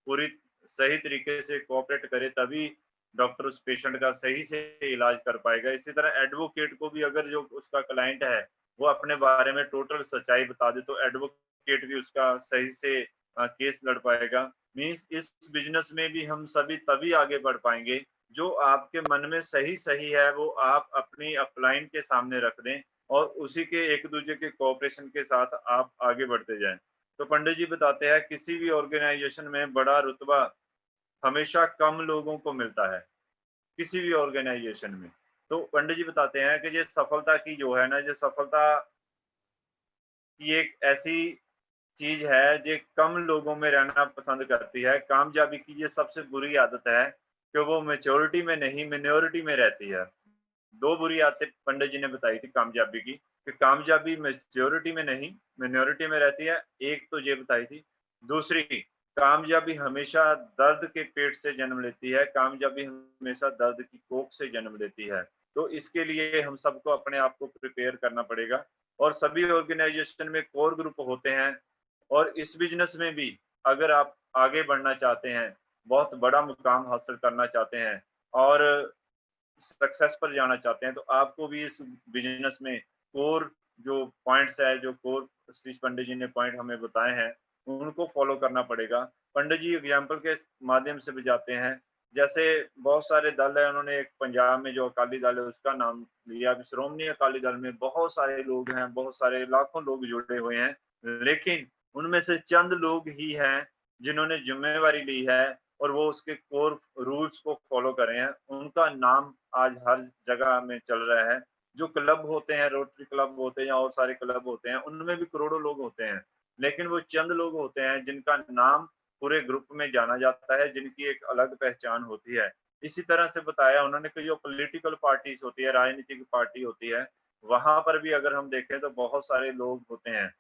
पूरी सही तरीके से कोऑपरेट करे तभी डॉक्टर उस पेशेंट का सही से इलाज कर पाएगा। इसी तरह एडवोकेट को भी अगर जो उसका क्लाइंट है वो अपने बारे में टोटल सच्चाई बता दे तो एडवोकेट भी उसका सही से केस लड़ पाएगा। मीन्स इस बिजनेस में भी हम सभी तभी आगे बढ़ पाएंगे जो आपके मन में सही सही है वो आप अपनी अपलाइन के सामने रख दें और उसी के एक दूसरे के कोऑपरेशन के साथ आप आगे बढ़ते जाएं। तो पंडित जी बताते हैं किसी भी ऑर्गेनाइजेशन में बड़ा रुतबा हमेशा कम लोगों को मिलता है, किसी भी ऑर्गेनाइजेशन में। तो पंडित जी बताते हैं कि ये सफलता की जो है ना, ये सफलता की एक ऐसी चीज है जो कम लोगों में रहना पसंद करती है। कामयाबी की ये सबसे बुरी आदत है कि वो मेच्योरिटी में नहीं, मिनोरिटी में रहती है। दो बुरी आदतें पंडित जी ने बताई थी कामयाबी की, कि कामयाबी मेच्योरिटी में नहीं, मिनोरिटी में रहती है। एक तो ये बताई थी। दूसरी, कामयाबी हमेशा दर्द के पेट से जन्म लेती है, कामयाबी हमेशा दर्द की कोख से जन्म लेती है। तो इसके लिए हम सबको अपने आप को प्रिपेयर करना पड़ेगा। और सभी ऑर्गेनाइजेशन में कोर ग्रुप होते हैं, और इस बिजनेस में भी अगर आप आगे बढ़ना चाहते हैं, बहुत बड़ा मुकाम हासिल करना चाहते हैं और सक्सेस पर जाना चाहते हैं, तो आपको भी इस बिजनेस में कोर जो पॉइंट्स है, जो कोर शीश पंडित जी ने पॉइंट हमें बताए हैं, उनको फॉलो करना पड़ेगा। पंडित जी एग्जाम्पल के माध्यम से भी जाते हैं। जैसे बहुत सारे दल है, उन्होंने एक पंजाब में जो अकाली दल है उसका नाम लिया। श्रोमणी अकाली दल में बहुत सारे लोग हैं, बहुत सारे लाखों लोग जुड़े हुए हैं, लेकिन उनमें से चंद लोग ही हैं जिन्होंने जिम्मेवारी ली है और वो उसके कोर रूल्स को फॉलो कर रहे हैं। उनका नाम आज हर जगह में चल रहा है। जो क्लब होते हैं, रोटरी क्लब होते हैं या और सारे क्लब होते हैं, उनमें भी करोड़ों लोग होते हैं, लेकिन वो चंद लोग होते हैं जिनका नाम पूरे ग्रुप में जाना जाता है, जिनकी एक अलग पहचान होती है। इसी तरह से बताया उन्होंने कि जो पॉलिटिकल पार्टीज होती है, राजनीतिक पार्टी होती है, वहां पर भी अगर हम देखें तो बहुत सारे लोग होते हैं,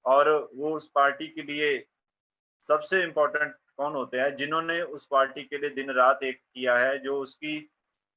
और वो उस पार्टी के लिए सबसे इम्पोर्टेंट कौन होते हैं, जिन्होंने उस पार्टी के लिए दिन रात एक किया है, जो उसकी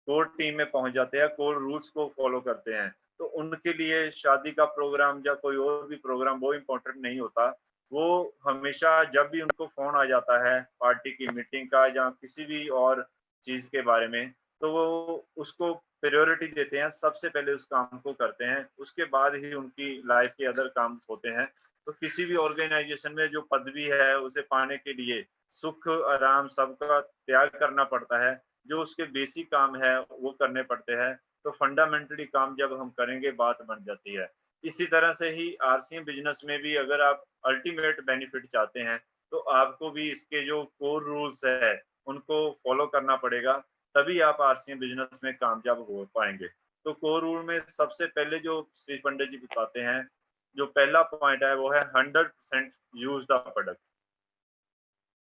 कोर टीम में पहुंच जाते हैं, कोर रूल्स को फॉलो करते हैं। तो उनके लिए शादी का प्रोग्राम या कोई और भी प्रोग्राम वो इम्पोर्टेंट नहीं होता। वो हमेशा जब भी उनको फोन आ जाता है पार्टी की मीटिंग का या किसी भी और चीज के बारे में, तो वो उसको प्रायोरिटी देते हैं, सबसे पहले उस काम को करते हैं, उसके बाद ही उनकी लाइफ के अदर काम होते हैं। तो किसी भी ऑर्गेनाइजेशन में जो पदवी है उसे पाने के लिए सुख आराम सबका त्याग करना पड़ता है, जो उसके बेसिक काम है वो करने पड़ते हैं। तो फंडामेंटली काम जब हम करेंगे बात बन जाती है। इसी तरह से ही आरसीएम बिजनेस में भी अगर आप अल्टीमेट बेनिफिट चाहते हैं, तो आपको भी इसके जो कोर रूल्स है उनको फॉलो करना पड़ेगा, तभी आप आरसीएम बिजनेस में कामयाब हो पाएंगे। तो कोर रूल में सबसे पहले जो श्री पंडित जी बताते हैं, जो पहला पॉइंट है वो है 100% यूज द प्रोडक्ट।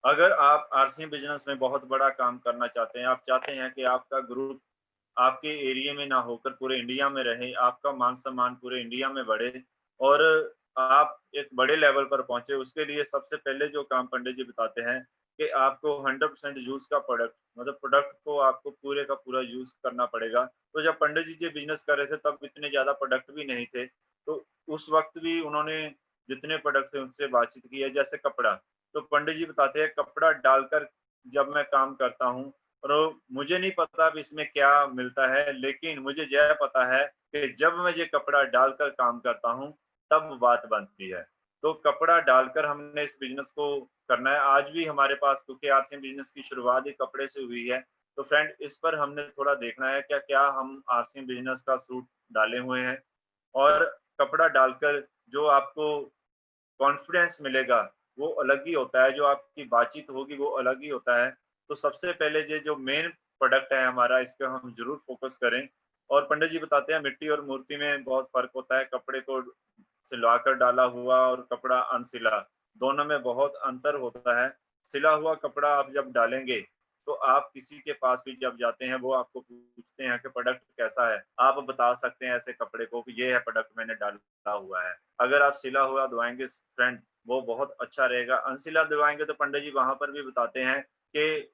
अगर आप आरसीएम बिजनेस में बहुत बड़ा काम करना चाहते हैं, आप चाहते हैं कि आपका ग्रुप आपके एरिया में ना होकर पूरे इंडिया में रहे, आपका मान सम्मान पूरे इंडिया में बढ़े और आप एक बड़े लेवल पर पहुंचे, उसके लिए सबसे पहले जो काम पंडित जी बताते हैं कि आपको 100% यूज का प्रोडक्ट, मतलब प्रोडक्ट को आपको पूरे का पूरा यूज करना पड़ेगा। तो जब पंडित जी बिजनेस कर रहे थे तब इतने ज्यादा प्रोडक्ट भी नहीं थे, तो उस वक्त भी उन्होंने जितने प्रोडक्ट थे उनसे बातचीत की है। जैसे कपड़ा, तो पंडित जी बताते हैं कपड़ा डालकर जब मैं काम करता हूँ, और मुझे नहीं पता अब इसमें क्या मिलता है, लेकिन मुझे यह पता है कि जब मैं ये कपड़ा डालकर काम करता हूँ तब बात बनती है। तो कपड़ा डालकर हमने इस बिजनेस को करना है। आज भी हमारे पास, क्योंकि आरसीएम बिजनेस की शुरुआत ही कपड़े से हुई है, तो फ्रेंड इस पर हमने थोड़ा देखना है क्या क्या हम आरसीएम बिजनेस का सूट डाले हुए हैं, और कपड़ा डालकर जो आपको कॉन्फिडेंस मिलेगा वो अलग ही होता है, जो आपकी बातचीत होगी वो अलग ही होता है। तो सबसे पहले ये जो मेन प्रोडक्ट है हमारा, इसका हम जरूर फोकस करें। और पंडित जी बताते हैं मिट्टी और मूर्ति में बहुत फर्क होता है, कपड़े को सिलवाकर डाला हुआ और कपड़ा अनसिला, दोनों में बहुत अंतर होता है। सिला हुआ कपड़ा आप जब डालेंगे तो आप किसी के पास भी जब जाते हैं वो आपको पूछते हैं कि प्रोडक्ट कैसा है, आप बता सकते हैं ऐसे कपड़े को कि ये है प्रोडक्ट मैंने डाला हुआ है। अगर आप सिला हुआ धोएंगे फ्रेंड, वो बहुत अच्छा रहेगा। अनसिला धोएंगे तो पंडित जी वहां पर भी बताते हैं कि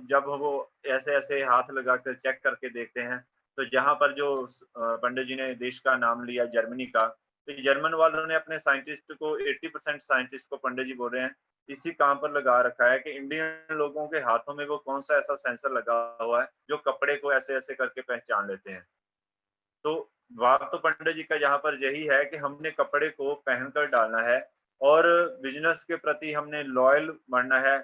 जब वो ऐसे ऐसे हाथ लगा कर चेक करके देखते हैं, तो जहां पर जो पंडित जी ने देश का नाम लिया जर्मनी का, तो जर्मन वालों ने अपने साइंटिस्ट को 80% साइंटिस्ट को पंडित जी बोल रहे हैं इसी काम पर लगा रखा है कि इंडियन लोगों के हाथों में वो कौन सा ऐसा सेंसर लगा हुआ है जो कपड़े को ऐसे ऐसे करके पहचान लेते हैं। तो बात तो पंडित जी का यहाँ पर यही है कि हमने कपड़े को पहनकर डालना है और बिजनेस के प्रति हमने लॉयल बनना है।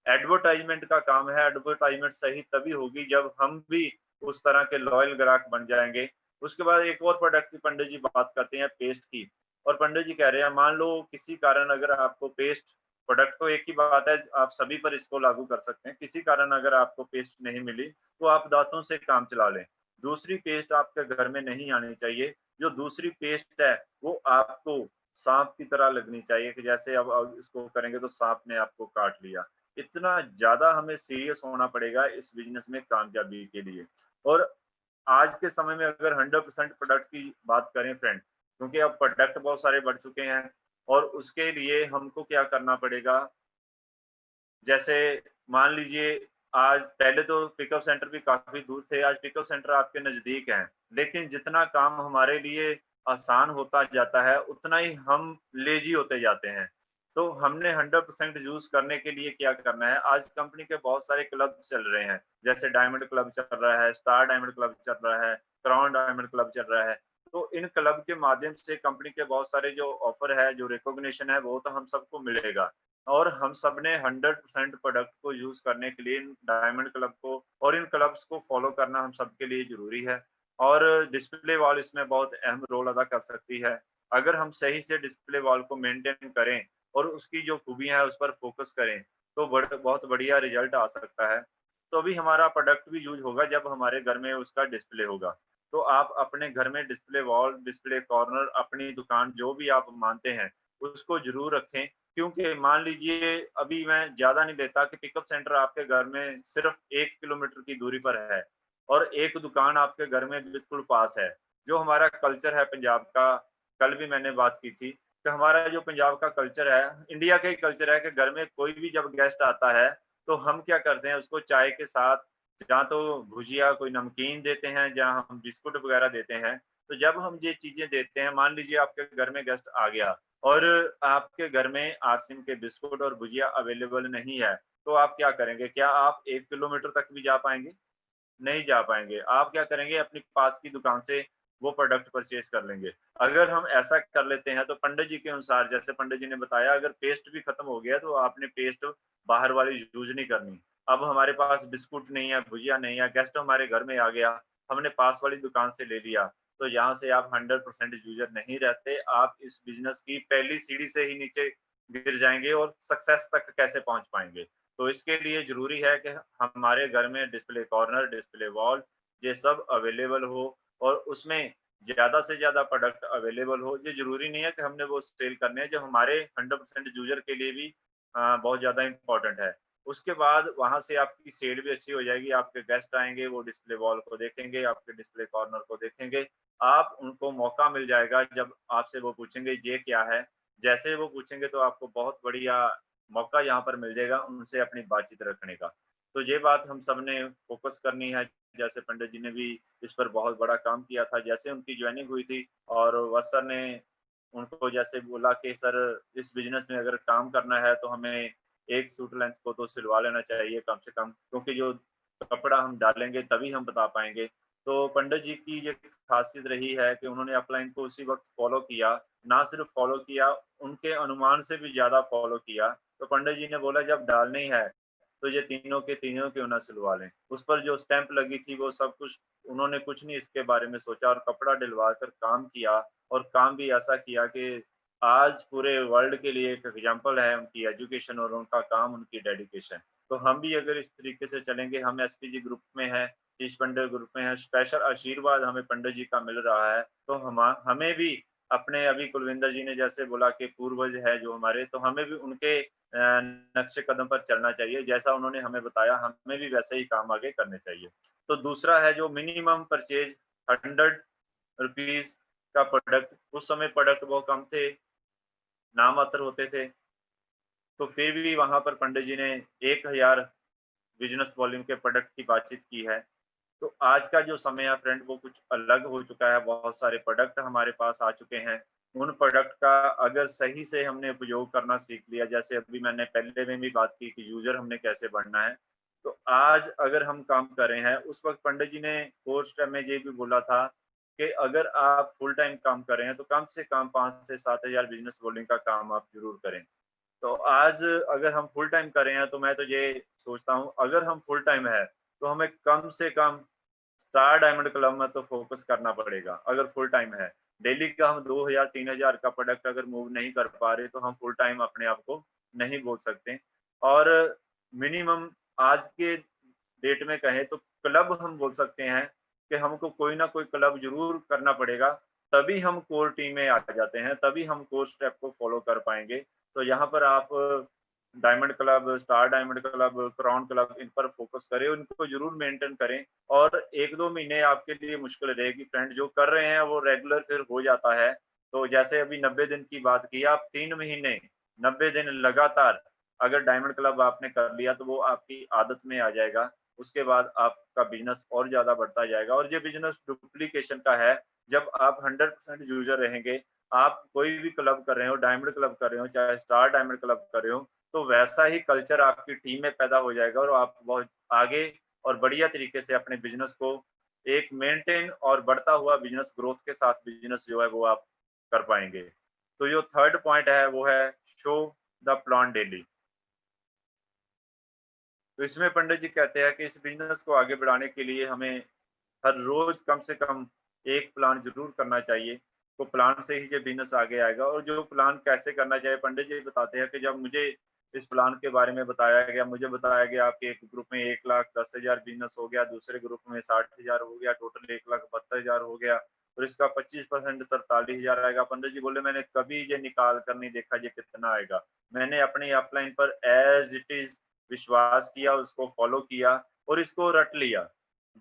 एडवर्टाइजमेंट का काम है, एडवर्टाइजमेंट सही तभी होगी जब हम भी उस तरह के लॉयल ग्राहक बन जाएंगे। उसके बाद एक और प्रोडक्ट की पंडित जी बात करते हैं, पेस्ट की। और पंडित जी कह रहे हैं मान लो किसी कारण अगर आपको पेस्ट, प्रोडक्ट तो एक ही बात है, आप सभी पर इसको लागू कर सकते हैं, किसी कारण अगर आपको पेस्ट नहीं मिली तो आप दांतों से काम चला लें। दूसरी पेस्ट आपके घर में नहीं आनी चाहिए। जो दूसरी पेस्ट है वो आपको सांप की तरह लगनी चाहिए कि जैसे अब इसको करेंगे तो सांप ने आपको काट लिया। इतना ज़्यादा हमें सीरियस होना पड़ेगा इस बिज़नेस में कामयाबी के लिए। और आज के समय में अगर 100% प्रोडक्ट की बात करें फ्रेंड, क्योंकि अब प्रोडक्ट बहुत सारे बढ़ चुके हैं और उसके लिए हमको क्या करना पड़ेगा, जैसे मान लीजिए आज पहले तो पिकअप सेंटर भी काफ़ी दूर थे, आज पिकअप सेंटर आपके नज़दीक हैं। लेकिन जितना काम हमारे लिए आसान होता जाता है, उतना ही हम लेज़ी होते जाते हैं। तो हमने 100% यूज़ करने के लिए क्या करना है, आज कंपनी के बहुत सारे क्लब चल रहे हैं, जैसे डायमंड क्लब चल रहा है, स्टार डायमंड क्लब चल रहा है, क्राउन डायमंड क्लब चल रहा है। तो इन क्लब के माध्यम से कंपनी के बहुत सारे जो ऑफ़र है, जो रिकॉग्निशन है, वो तो हम सबको मिलेगा। और हम सब ने 100% प्रोडक्ट को यूज़ करने के लिए डायमंड क्लब को और इन क्लब्स को फ़ॉलो करना हम सबके लिए ज़रूरी है। और डिस्प्ले वॉल इसमें बहुत अहम रोल अदा कर सकती है। अगर हम सही से डिस्प्ले वॉल को मेंटेन करें और उसकी जो खूबियाँ हैं उस पर फ़ोकस करें, तो बहुत बढ़िया रिज़ल्ट आ सकता है। तो अभी हमारा प्रोडक्ट भी यूज़ होगा जब हमारे घर में उसका डिस्प्ले होगा। तो आप अपने घर में डिस्प्ले वॉल, डिस्प्ले कॉर्नर, अपनी दुकान जो भी आप मानते हैं, उसको ज़रूर रखें। क्योंकि मान लीजिए अभी मैं ज़्यादा नहीं लेता कि पिकअप सेंटर आपके घर में सिर्फ 1 किलोमीटर की दूरी पर है और एक दुकान आपके घर में बिल्कुल पास है। जो हमारा कल्चर है पंजाब का, कल भी मैंने बात की थी कि हमारा जो पंजाब का कल्चर है, इंडिया का ही कल्चर है कि घर में कोई भी जब गेस्ट आता है, तो हम क्या करते हैं उसको चाय के साथ जहाँ तो भुजिया, कोई नमकीन देते हैं, जहाँ हम बिस्कुट वगैरह देते हैं। तो जब हम ये चीज़ें देते हैं, मान लीजिए आपके घर में गेस्ट आ गया और आपके घर में आरसिम के बिस्कुट और भुजिया अवेलेबल नहीं है, तो आप क्या करेंगे? क्या आप 1 किलोमीटर तक भी जा पाएँगे? नहीं जा पाएँगे। आप क्या करेंगे? अपनी पास की दुकान से वो प्रोडक्ट परचेज़ कर लेंगे। अगर हम ऐसा कर लेते हैं तो पंडित जी के अनुसार जैसे पंडित जी ने बताया अगर पेस्ट भी खत्म हो गया तो आपने पेस्ट बाहर वाली यूज़ नहीं करनी। अब हमारे पास बिस्कुट नहीं है, भुजिया नहीं है, गेस्ट हमारे घर में आ गया, हमने पास वाली दुकान से ले लिया, तो यहाँ से आप 100% यूज़र नहीं रहते। आप इस बिज़नेस की पहली सीढ़ी से ही नीचे गिर जाएँगे और सक्सेस तक कैसे पहुँच पाएँगे। तो इसके लिए ज़रूरी है कि हमारे घर में डिस्प्ले कॉर्नर, डिस्प्ले वॉल ये सब अवेलेबल हो और उसमें ज़्यादा से ज़्यादा प्रोडक्ट अवेलेबल हो। ये ज़रूरी नहीं है कि हमने वो सेल करने हैं, जो हमारे 100% यूज़र के लिए भी बहुत ज़्यादा इम्पोर्टेंट है। उसके बाद वहाँ से आपकी सेल भी अच्छी हो जाएगी, आपके गेस्ट आएँगे, वो डिस्प्ले वॉल को देखेंगे, आपके डिस्प्ले कॉर्नर को देखेंगे। आप उनको मौका मिल जाएगा जब आपसे वो पूछेंगे ये क्या है? जैसे वो पूछेंगे तो आपको बहुत बढ़िया मौका यहाँ पर मिल जाएगा उनसे अपनी बातचीत रखने का। तो ये बात हम सब ने फ़ोकस करनी है, जैसे पंडित जी ने भी इस पर बहुत बड़ा काम किया था। जैसे उनकी जॉइनिंग हुई थी और वत्स सर ने उनको जैसे बोला कि सर इस बिज़नेस में अगर काम करना है तो हमें 1 सूट लेंथ को तो सिलवा लेना चाहिए कम से कम, क्योंकि जो कपड़ा हम डालेंगे तभी हम बता पाएँगे। तो पंडित जी की ये ख़ासियत रही है कि उन्होंने अपलाइन को उसी वक़्त फ़ॉलो किया, ना सिर्फ़ फ़ॉलो किया, उनके अनुमान से भी ज़्यादा फ़ॉलो किया। तो पंडित जी ने बोला जब डालनी है, तो ये तीनों के तीनों क्यों ना सिलवा लें। उस पर जो स्टैम्प लगी थी वो सब कुछ उन्होंने कुछ नहीं इसके बारे में सोचा और कपड़ा डलवा कर काम किया और काम भी ऐसा किया कि आज पूरे वर्ल्ड के लिए एक एग्ज़ाम्पल है उनकी एजुकेशन और उनका काम, उनकी डेडिकेशन। तो हम भी अगर इस तरीके से चलेंगे, हम एसपीजी ग्रुप में हैं, शीश पंडित ग्रुप में हैं, स्पेशल आशीर्वाद हमें पंडित जी का मिल रहा है, तो हमें भी अपने अभी कुलविंदर जी ने जैसे बोला कि पूर्वज है जो हमारे, तो हमें भी उनके नक्शे कदम पर चलना चाहिए। जैसा उन्होंने हमें बताया, हमें भी वैसे ही काम आगे करने चाहिए। तो दूसरा है जो मिनिमम परचेज़ 100 रुपीज़ का प्रोडक्ट, उस समय प्रोडक्ट बहुत कम थे, नामात्र होते थे, तो फिर भी वहाँ पर पंडित जी ने 1000 बिज़नेस वॉल्यूम के प्रोडक्ट की बातचीत की है। तो आज का जो समय है फ्रेंड वो कुछ अलग हो चुका है, बहुत सारे प्रोडक्ट हमारे पास आ चुके हैं। उन प्रोडक्ट का अगर सही से हमने उपयोग करना सीख लिया, जैसे अभी मैंने पहले में भी बात की कि यूज़र हमने कैसे बढ़ना है। तो आज अगर हम काम कर रहे हैं, उस वक़्त पंडित जी ने कोर्स टाइम में ये भी बोला था कि अगर आप फुल टाइम काम कर रहे हैं, तो कम से कम 5 से 7000 बिज़नेस वॉल्यूम का काम आप ज़रूर करें। तो आज अगर हम फुल टाइम कर रहे हैं, तो मैं तो ये सोचता हूँ अगर हम फुल टाइम है, तो हमें कम से कम स्टार डायमंड क्लब में तो फ़ोकस करना पड़ेगा, अगर फुल टाइम है। डेली का हम 2000 3000 का प्रोडक्ट अगर मूव नहीं कर पा रहे, तो हम फुल टाइम अपने आप को नहीं बोल सकते। और मिनिमम आज के डेट में कहें तो क्लब हम बोल सकते हैं कि हमको कोई ना कोई क्लब जरूर करना पड़ेगा, तभी हम कोर टीम में आ जाते हैं, तभी हम कोर स्टेप को फॉलो कर पाएंगे। तो यहाँ पर आप diamond club, star diamond club, crown club, इन पर फोकस करें, उनको जरूर मेंटेन करें। और 1-2 महीने आपके लिए मुश्किल रहेगी फ्रेंड, जो कर रहे हैं वो रेगुलर फिर हो जाता है। तो जैसे अभी 90 दिन की बात की, आप 3 महीने 90 दिन लगातार अगर डायमंड क्लब आपने कर लिया तो वो आपकी आदत में आ जाएगा। उसके बाद आपका बिजनेस और ज्यादा बढ़ता जाएगा। और ये बिजनेस डुप्लीकेशन का है। जब आप 100% यूजर रहेंगे, आप कोई भी क्लब कर रहे हो, डायमंड क्लब कर रहे हो, चाहे स्टार डायमंड क्लब कर रहे हो, तो वैसा ही कल्चर आपकी टीम में पैदा हो जाएगा और आप बहुत आगे और बढ़िया तरीके से अपने बिजनेस को एक मेंटेन और बढ़ता हुआ बिजनेस ग्रोथ के साथ बिजनेस जो है वो आप कर पाएंगे। तो जो थर्ड पॉइंट है वो है शो द प्लान डेली। तो इसमें पंडित जी कहते हैं कि इस बिजनेस को आगे बढ़ाने के लिए हमें हर रोज कम से कम एक प्लान जरूर करना चाहिए। तो प्लान से ही ये बिजनेस आगे आएगा। और जो प्लान कैसे करना चाहिए, पंडित जी बताते हैं कि जब मुझे इस प्लान के बारे में बताया गया, मुझे बताया गया कि एक ग्रुप में 1,10,000 बिजनेस हो गया, दूसरे ग्रुप में 60,000 हो गया, टोटल 1,72,000 हो गया और इसका 25% 43,000 आएगा। पंडित जी बोले मैंने कभी ये निकाल कर नहीं देखा ये कितना आएगा। मैंने अपनी अपलाइन पर एज इट इज विश्वास किया, उसको फॉलो किया और इसको रट लिया।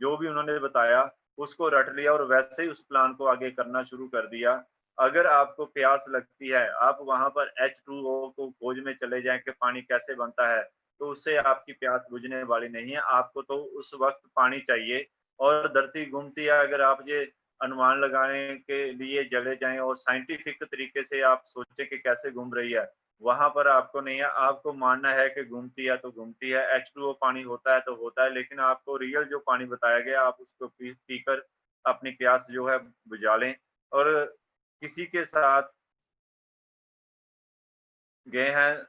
जो भी उन्होंने बताया उसको रट लिया और वैसे ही उस प्लान को आगे करना शुरू कर दिया। अगर आपको प्यास लगती है, आप वहां पर H2O को खोज में चले जाएं कि पानी कैसे बनता है, तो उससे आपकी प्यास बुझने वाली नहीं है। आपको तो उस वक्त पानी चाहिए। और धरती घूमती है, अगर आप ये अनुमान लगाने के लिए चले जाएं और साइंटिफिक तरीके से आप सोचें कि कैसे घूम रही है, वहां पर आपको नहीं है। आपको मानना है कि घूमती है तो घूमती है, H2O पानी होता है तो होता है, लेकिन आपको रियल जो पानी बताया गया आप उसको पीकर अपनी प्यास जो है बुझा लें। और किसी के साथ गए हैं,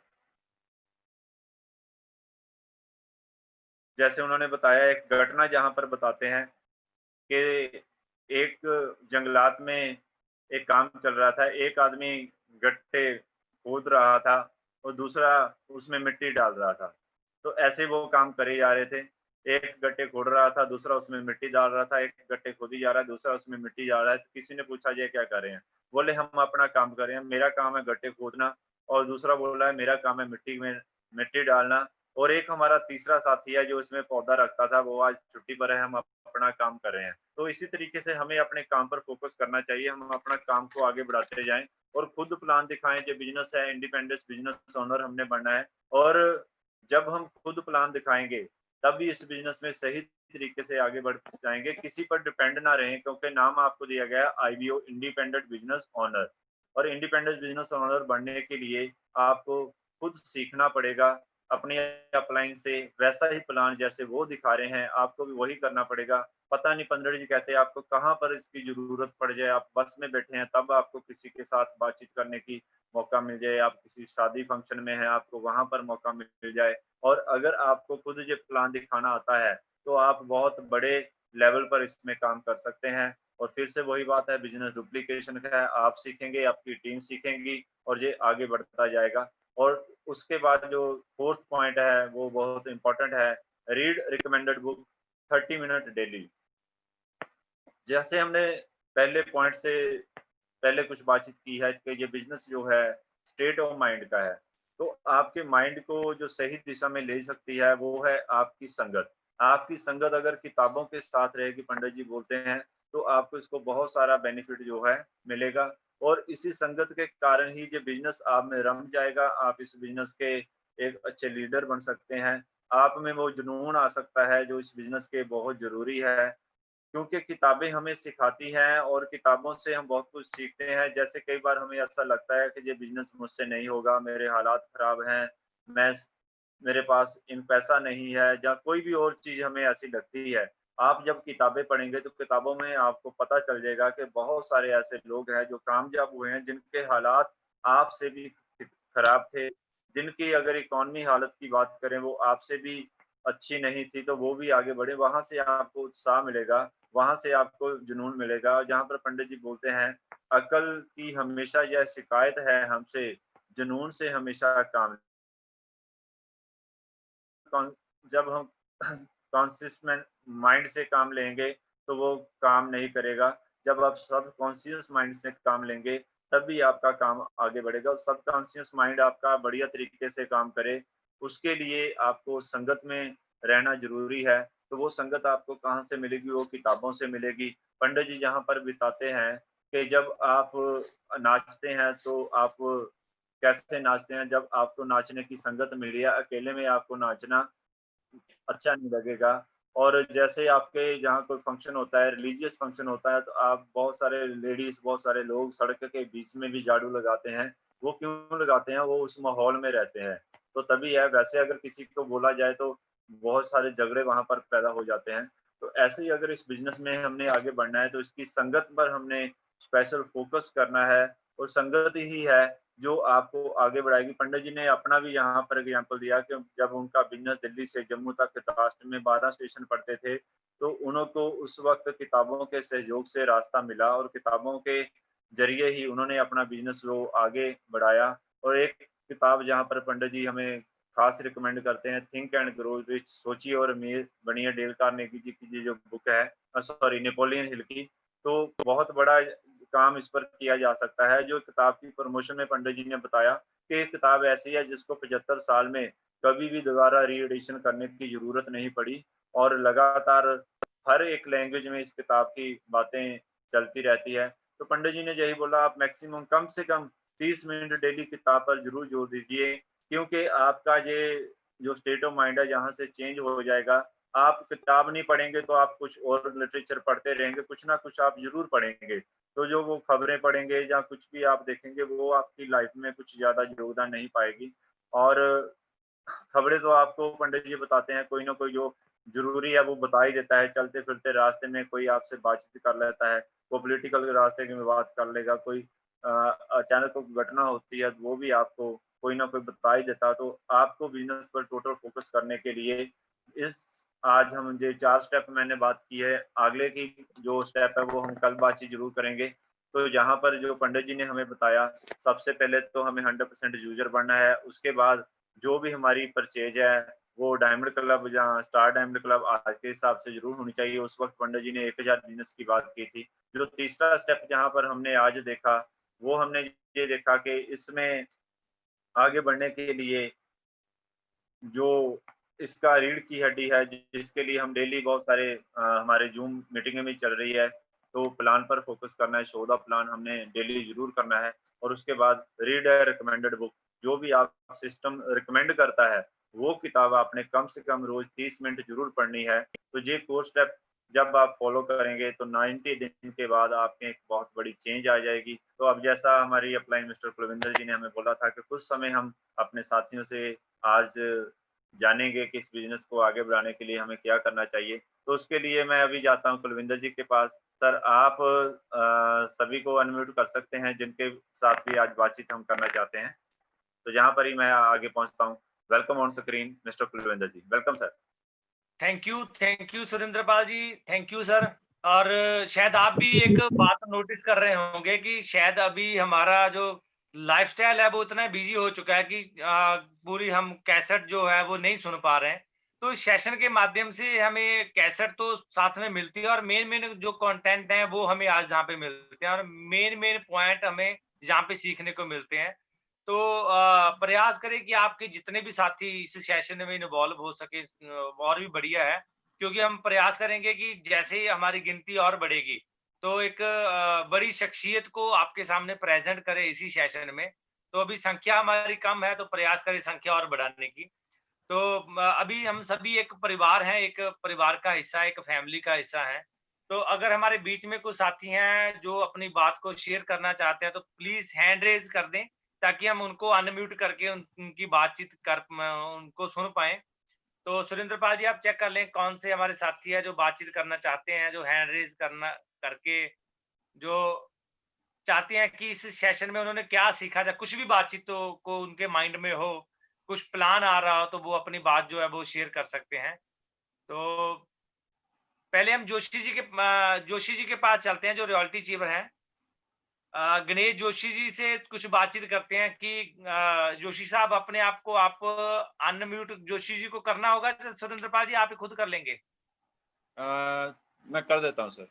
जैसे उन्होंने बताया एक घटना जहां पर बताते हैं कि एक जंगलात में एक काम चल रहा था। एक आदमी गट्टे खोद रहा था और दूसरा उसमें मिट्टी डाल रहा था। तो ऐसे वो काम करे जा रहे थे। एक गट्टे खोद रहा था, दूसरा उसमें मिट्टी डाल रहा था। एक गट्टे खोदी जा रहा है, दूसरा उसमें मिट्टी डाल रहा है। तो किसी ने पूछा ये क्या कर रहे हैं? बोले हम अपना काम कर रहे हैं, मेरा काम है गट्टे खोदना। और दूसरा बोल रहा है मेरा काम है मिट्टी में मिट्टी डालना। और एक हमारा तीसरा साथी है जो इसमें पौधा रखता था, वो आज छुट्टी पर है, हम अपना काम कर रहे हैं। तो इसी तरीके से हमें अपने काम पर फोकस करना चाहिए। हम अपना काम को आगे बढ़ाते जाएं और खुद प्लान दिखाएं। जो बिजनेस है, इंडिपेंडेंस बिजनेस ओनर हमने बनना है। और जब हम खुद प्लान दिखाएंगे तभी इस बिजनेस में सही तरीके से आगे बढ़ जाएंगे। किसी पर डिपेंड ना रहें, क्योंकि नाम आपको दिया गया IBO, इंडिपेंडेंट बिजनेस ओनर। और इंडिपेंडेंट बिजनेस ओनर बनने के लिए आपको खुद सीखना पड़ेगा। अपनी अपलाइन से वैसा ही प्लान जैसे वो दिखा रहे हैं आपको भी वही करना पड़ेगा। पता नहीं पंडित जी कहते हैं आपको कहाँ पर इसकी जरूरत पड़ जाए, आप बस में बैठे हैं तब आपको किसी के साथ बातचीत करने की मौका मिल जाए, आप किसी शादी फंक्शन में हैं आपको वहां पर मौका मिल जाए। और अगर आपको खुद ये प्लान दिखाना आता है तो आप बहुत बड़े लेवल पर इसमें काम कर सकते हैं। और फिर से वही बात है, बिजनेस डुप्लीकेशन का है। आप सीखेंगे, आपकी टीम सीखेंगी और ये आगे बढ़ता जाएगा। और उसके बाद जो फोर्थ पॉइंट है वो बहुत इंपॉर्टेंट है, read recommended book 30 minute daily. जैसे हमने पहले पॉइंट से पहले कुछ बातचीत की है कि ये बिजनेस जो है स्टेट ऑफ माइंड का है। तो आपके माइंड को जो सही दिशा में ले सकती है वो है आपकी संगत। आपकी संगत अगर किताबों के साथ रहेगी, पंडित जी बोलते हैं, तो आपको इसको बहुत सारा बेनिफिट जो है मिलेगा। और इसी संगत के कारण ही ये बिजनेस आप में रम जाएगा। आप इस बिजनेस के एक अच्छे लीडर बन सकते हैं। आप में वो जुनून आ सकता है जो इस बिजनेस के बहुत जरूरी है। क्योंकि किताबें हमें सिखाती हैं और किताबों से हम बहुत कुछ सीखते हैं। जैसे कई बार हमें ऐसा लगता है कि ये बिजनेस मुझसे नहीं होगा, मेरे हालात खराब हैं, मैं मेरे पास इन पैसा नहीं है, या कोई भी और चीज हमें ऐसी लगती है। आप जब किताबें पढ़ेंगे तो किताबों में आपको पता चल जाएगा कि बहुत सारे ऐसे लोग हैं जो कामयाब हुए हैं, जिनके हालात आपसे भी खराब थे, जिनकी अगर इकॉनमी हालत की बात करें वो आपसे भी अच्छी नहीं थी, तो वो भी आगे बढ़े। वहां से आपको उत्साह मिलेगा, वहां से आपको जुनून मिलेगा। जहां पर पंडित जी बोलते हैं अकल की हमेशा यह शिकायत है हमसे, जुनून से हमेशा काम। जब हम कॉन्सिस्टेंट माइंड से काम लेंगे तो वो काम नहीं करेगा। जब आप सब कॉन्शियस माइंड से काम लेंगे तभी आपका काम आगे बढ़ेगा। और सब कॉन्शियस माइंड आपका बढ़िया तरीके से काम करे, उसके लिए आपको संगत में रहना जरूरी है। तो वो संगत आपको कहाँ से मिलेगी? वो किताबों से मिलेगी। पंडित जी जहाँ पर बिताते हैं कि जब आप नाचते हैं तो आप कैसे नाचते हैं? जब आपको नाचने की संगत मिली है, अकेले में आपको नाचना अच्छा नहीं लगेगा। और जैसे आपके जहाँ कोई फंक्शन होता है, रिलीजियस फंक्शन होता है, तो आप बहुत सारे लेडीज, बहुत सारे लोग सड़क के बीच में भी झाड़ू लगाते हैं। वो क्यों लगाते हैं? वो उस माहौल में रहते हैं, तो तभी है। वैसे अगर किसी को बोला जाए तो बहुत सारे झगड़े वहां पर पैदा हो जाते हैं। तो ऐसे ही अगर इस बिजनेस में हमने आगे बढ़ना है तो इसकी संगत पर हमने स्पेशल फोकस करना है, और संगत ही है जो आपको आगे बढ़ाएगी। पंडित जी ने अपना भी यहाँ पर एग्जाम्पल दिया कि जब उनका बिजनेस दिल्ली से जम्मू तक रास्ते में 12 स्टेशन पड़ते थे, तो उनको उस वक्त किताबों के सहयोग से रास्ता मिला, और किताबों के जरिए ही उन्होंने अपना बिजनेस वो आगे बढ़ाया। और एक किताब जहाँ पर पंडित जी हमें खास रिकमेंड करते हैं, थिंक एंड ग्रो रिच, सोचिए और अमीर बनिए, डेल कार्नेगी जी की जो बुक है, सॉरी नेपोलियन हिल की। तो बहुत बड़ा काम इस पर किया जा सकता है। जो किताब की प्रमोशन में पंडित जी ने बताया कि एक किताब ऐसी है जिसको 75 साल में कभी भी दोबारा री एडिशन करने की जरूरत नहीं पड़ी, और लगातार हर एक लैंग्वेज में इस किताब की बातें चलती रहती है। तो पंडित जी ने यही बोला, आप मैक्सिमम कम से कम 30 मिनट डेली किताब पर जरूर जोर दीजिए, क्योंकि आपका ये जो स्टेट ऑफ माइंड है यहाँ से चेंज हो जाएगा। आप किताब नहीं पढ़ेंगे तो आप कुछ और लिटरेचर पढ़ते रहेंगे, कुछ ना कुछ आप जरूर पढ़ेंगे। तो जो वो खबरें पढ़ेंगे या कुछ भी आप देखेंगे, वो आपकी लाइफ में कुछ ज्यादा योगदान नहीं पाएगी। और खबरें तो आपको पंडित जी बताते हैं, कोई ना कोई जो जरूरी है वो बता ही देता है। चलते फिरते रास्ते में कोई आपसे बातचीत कर लेता है, वो पॉलिटिकल रास्ते की बात कर लेगा, कोई अचानक कोई घटना होती है वो भी आपको कोई ना कोई बता ही देता है। तो आपको बिजनेस पर टोटल फोकस करने के लिए इस आज हम जो 4 स्टेप मैंने बात की है, आगे की जो स्टेप है वो हम कल बातचीत जरूर करेंगे। तो यहाँ पर जो पंडित जी ने हमें बताया, सबसे पहले तो हमें 100% यूजर बनना है। उसके बाद जो भी हमारी परचेज है वो डायमंड क्लब या स्टार डायमंड क्लब आज के हिसाब से जरूर होनी चाहिए। उस वक्त पंडित जी ने 1000 बिजनेस की बात की थी। जो तीसरा स्टेप जहाँ पर हमने आज देखा, वो हमने ये देखा कि इसमें आगे बढ़ने के लिए जो इसका रीढ़ की हड्डी है, जिसके लिए हम डेली बहुत सारे हमारे जूम मीटिंग में चल रही है, तो प्लान पर फोकस करना है। शो द प्लान हमने डेली जरूर करना है। और उसके बाद रीड है रिकमेंडेड बुक, जो भी आप सिस्टम रिकमेंड करता है वो किताब आपने कम से कम रोज 30 मिनट जरूर पढ़नी है। तो ये कोर्स स्टेप जब आप फॉलो करेंगे तो 90 दिन के बाद आपके एक बहुत बड़ी चेंज आ जाएगी। तो अब जैसा हमारी अपलाइन मिस्टर कुलविंदर जी ने हमें बोला था कि कुछ समय हम अपने साथियों से आज जानेंगे कि इस बिजनेस को आगे बढ़ाने के लिए हमें क्या करना चाहिए। तो उसके लिए मैं अभी जाता हूँ कुलविंदर जी के पास। सर, आप सभी को अनम्यूट कर सकते हैं जिनके साथ भी आज बातचीत हम करना चाहते हैं। तो यहाँ पर ही मैं आगे पहुंचता हूँ। Welcome on screen mister Kulwinder ji. Welcome sir. Thank you Surendrapal ji, thank you sir. और शायद आप भी एक बात नोटिस कर रहे होंगे कि शायद अभी हमारा जो लाइफस्टाइल है वो इतना बिजी हो चुका है कि पूरी हम कैसेट जो है वो नहीं सुन पा रहे हैं। तो इस सेशन के माध्यम से हमें कैसेट तो साथ में मिलती है, और मेन मेन जो कंटेंट है वो हमें आज यहाँ पे मिलते हैं, और मेन मेन पॉइंट हमें यहाँ पे सीखने को मिलते हैं। तो प्रयास करें कि आपके जितने भी साथी इस सेशन में इन्वॉल्व हो सके, और भी बढ़िया है। क्योंकि हम प्रयास करेंगे कि जैसे ही हमारी गिनती और बढ़ेगी तो एक बड़ी शख्सियत को आपके सामने प्रेजेंट करें इसी सेशन में। तो अभी संख्या हमारी कम है, तो प्रयास करें संख्या और बढ़ाने की। तो अभी हम सभी एक परिवार हैं, एक परिवार का हिस्सा, एक फैमिली का हिस्सा है। तो अगर हमारे बीच में कुछ साथी हैं जो अपनी बात को शेयर करना चाहते हैं तो प्लीज हैंड रेज कर दें, ताकि हम उनको अनम्यूट करके उनकी बातचीत कर उनको सुन पाए। तो सुरेंद्र पाल जी, आप चेक कर लें कौन से हमारे साथी है जो बातचीत करना चाहते हैं, जो हैंड रेज करना करके जो चाहते हैं कि इस सेशन में उन्होंने क्या सीखा जाए, कुछ भी बातचीत तो को उनके माइंड में हो, कुछ प्लान आ रहा हो, तो वो अपनी बात जो है वो शेयर कर सकते हैं। तो पहले हम जोशी जी के पास चलते हैं, जो रॉयल्टी चीवर हैं। गणेश जोशी जी से कुछ बातचीत करते हैं कि जोशी साहब, अपने आप को आप अनम्यूट जोशी जी को करना होगा, सुरेंद्र पाल जी आप ही खुद कर लेंगे? मैं कर देता हूँ sir.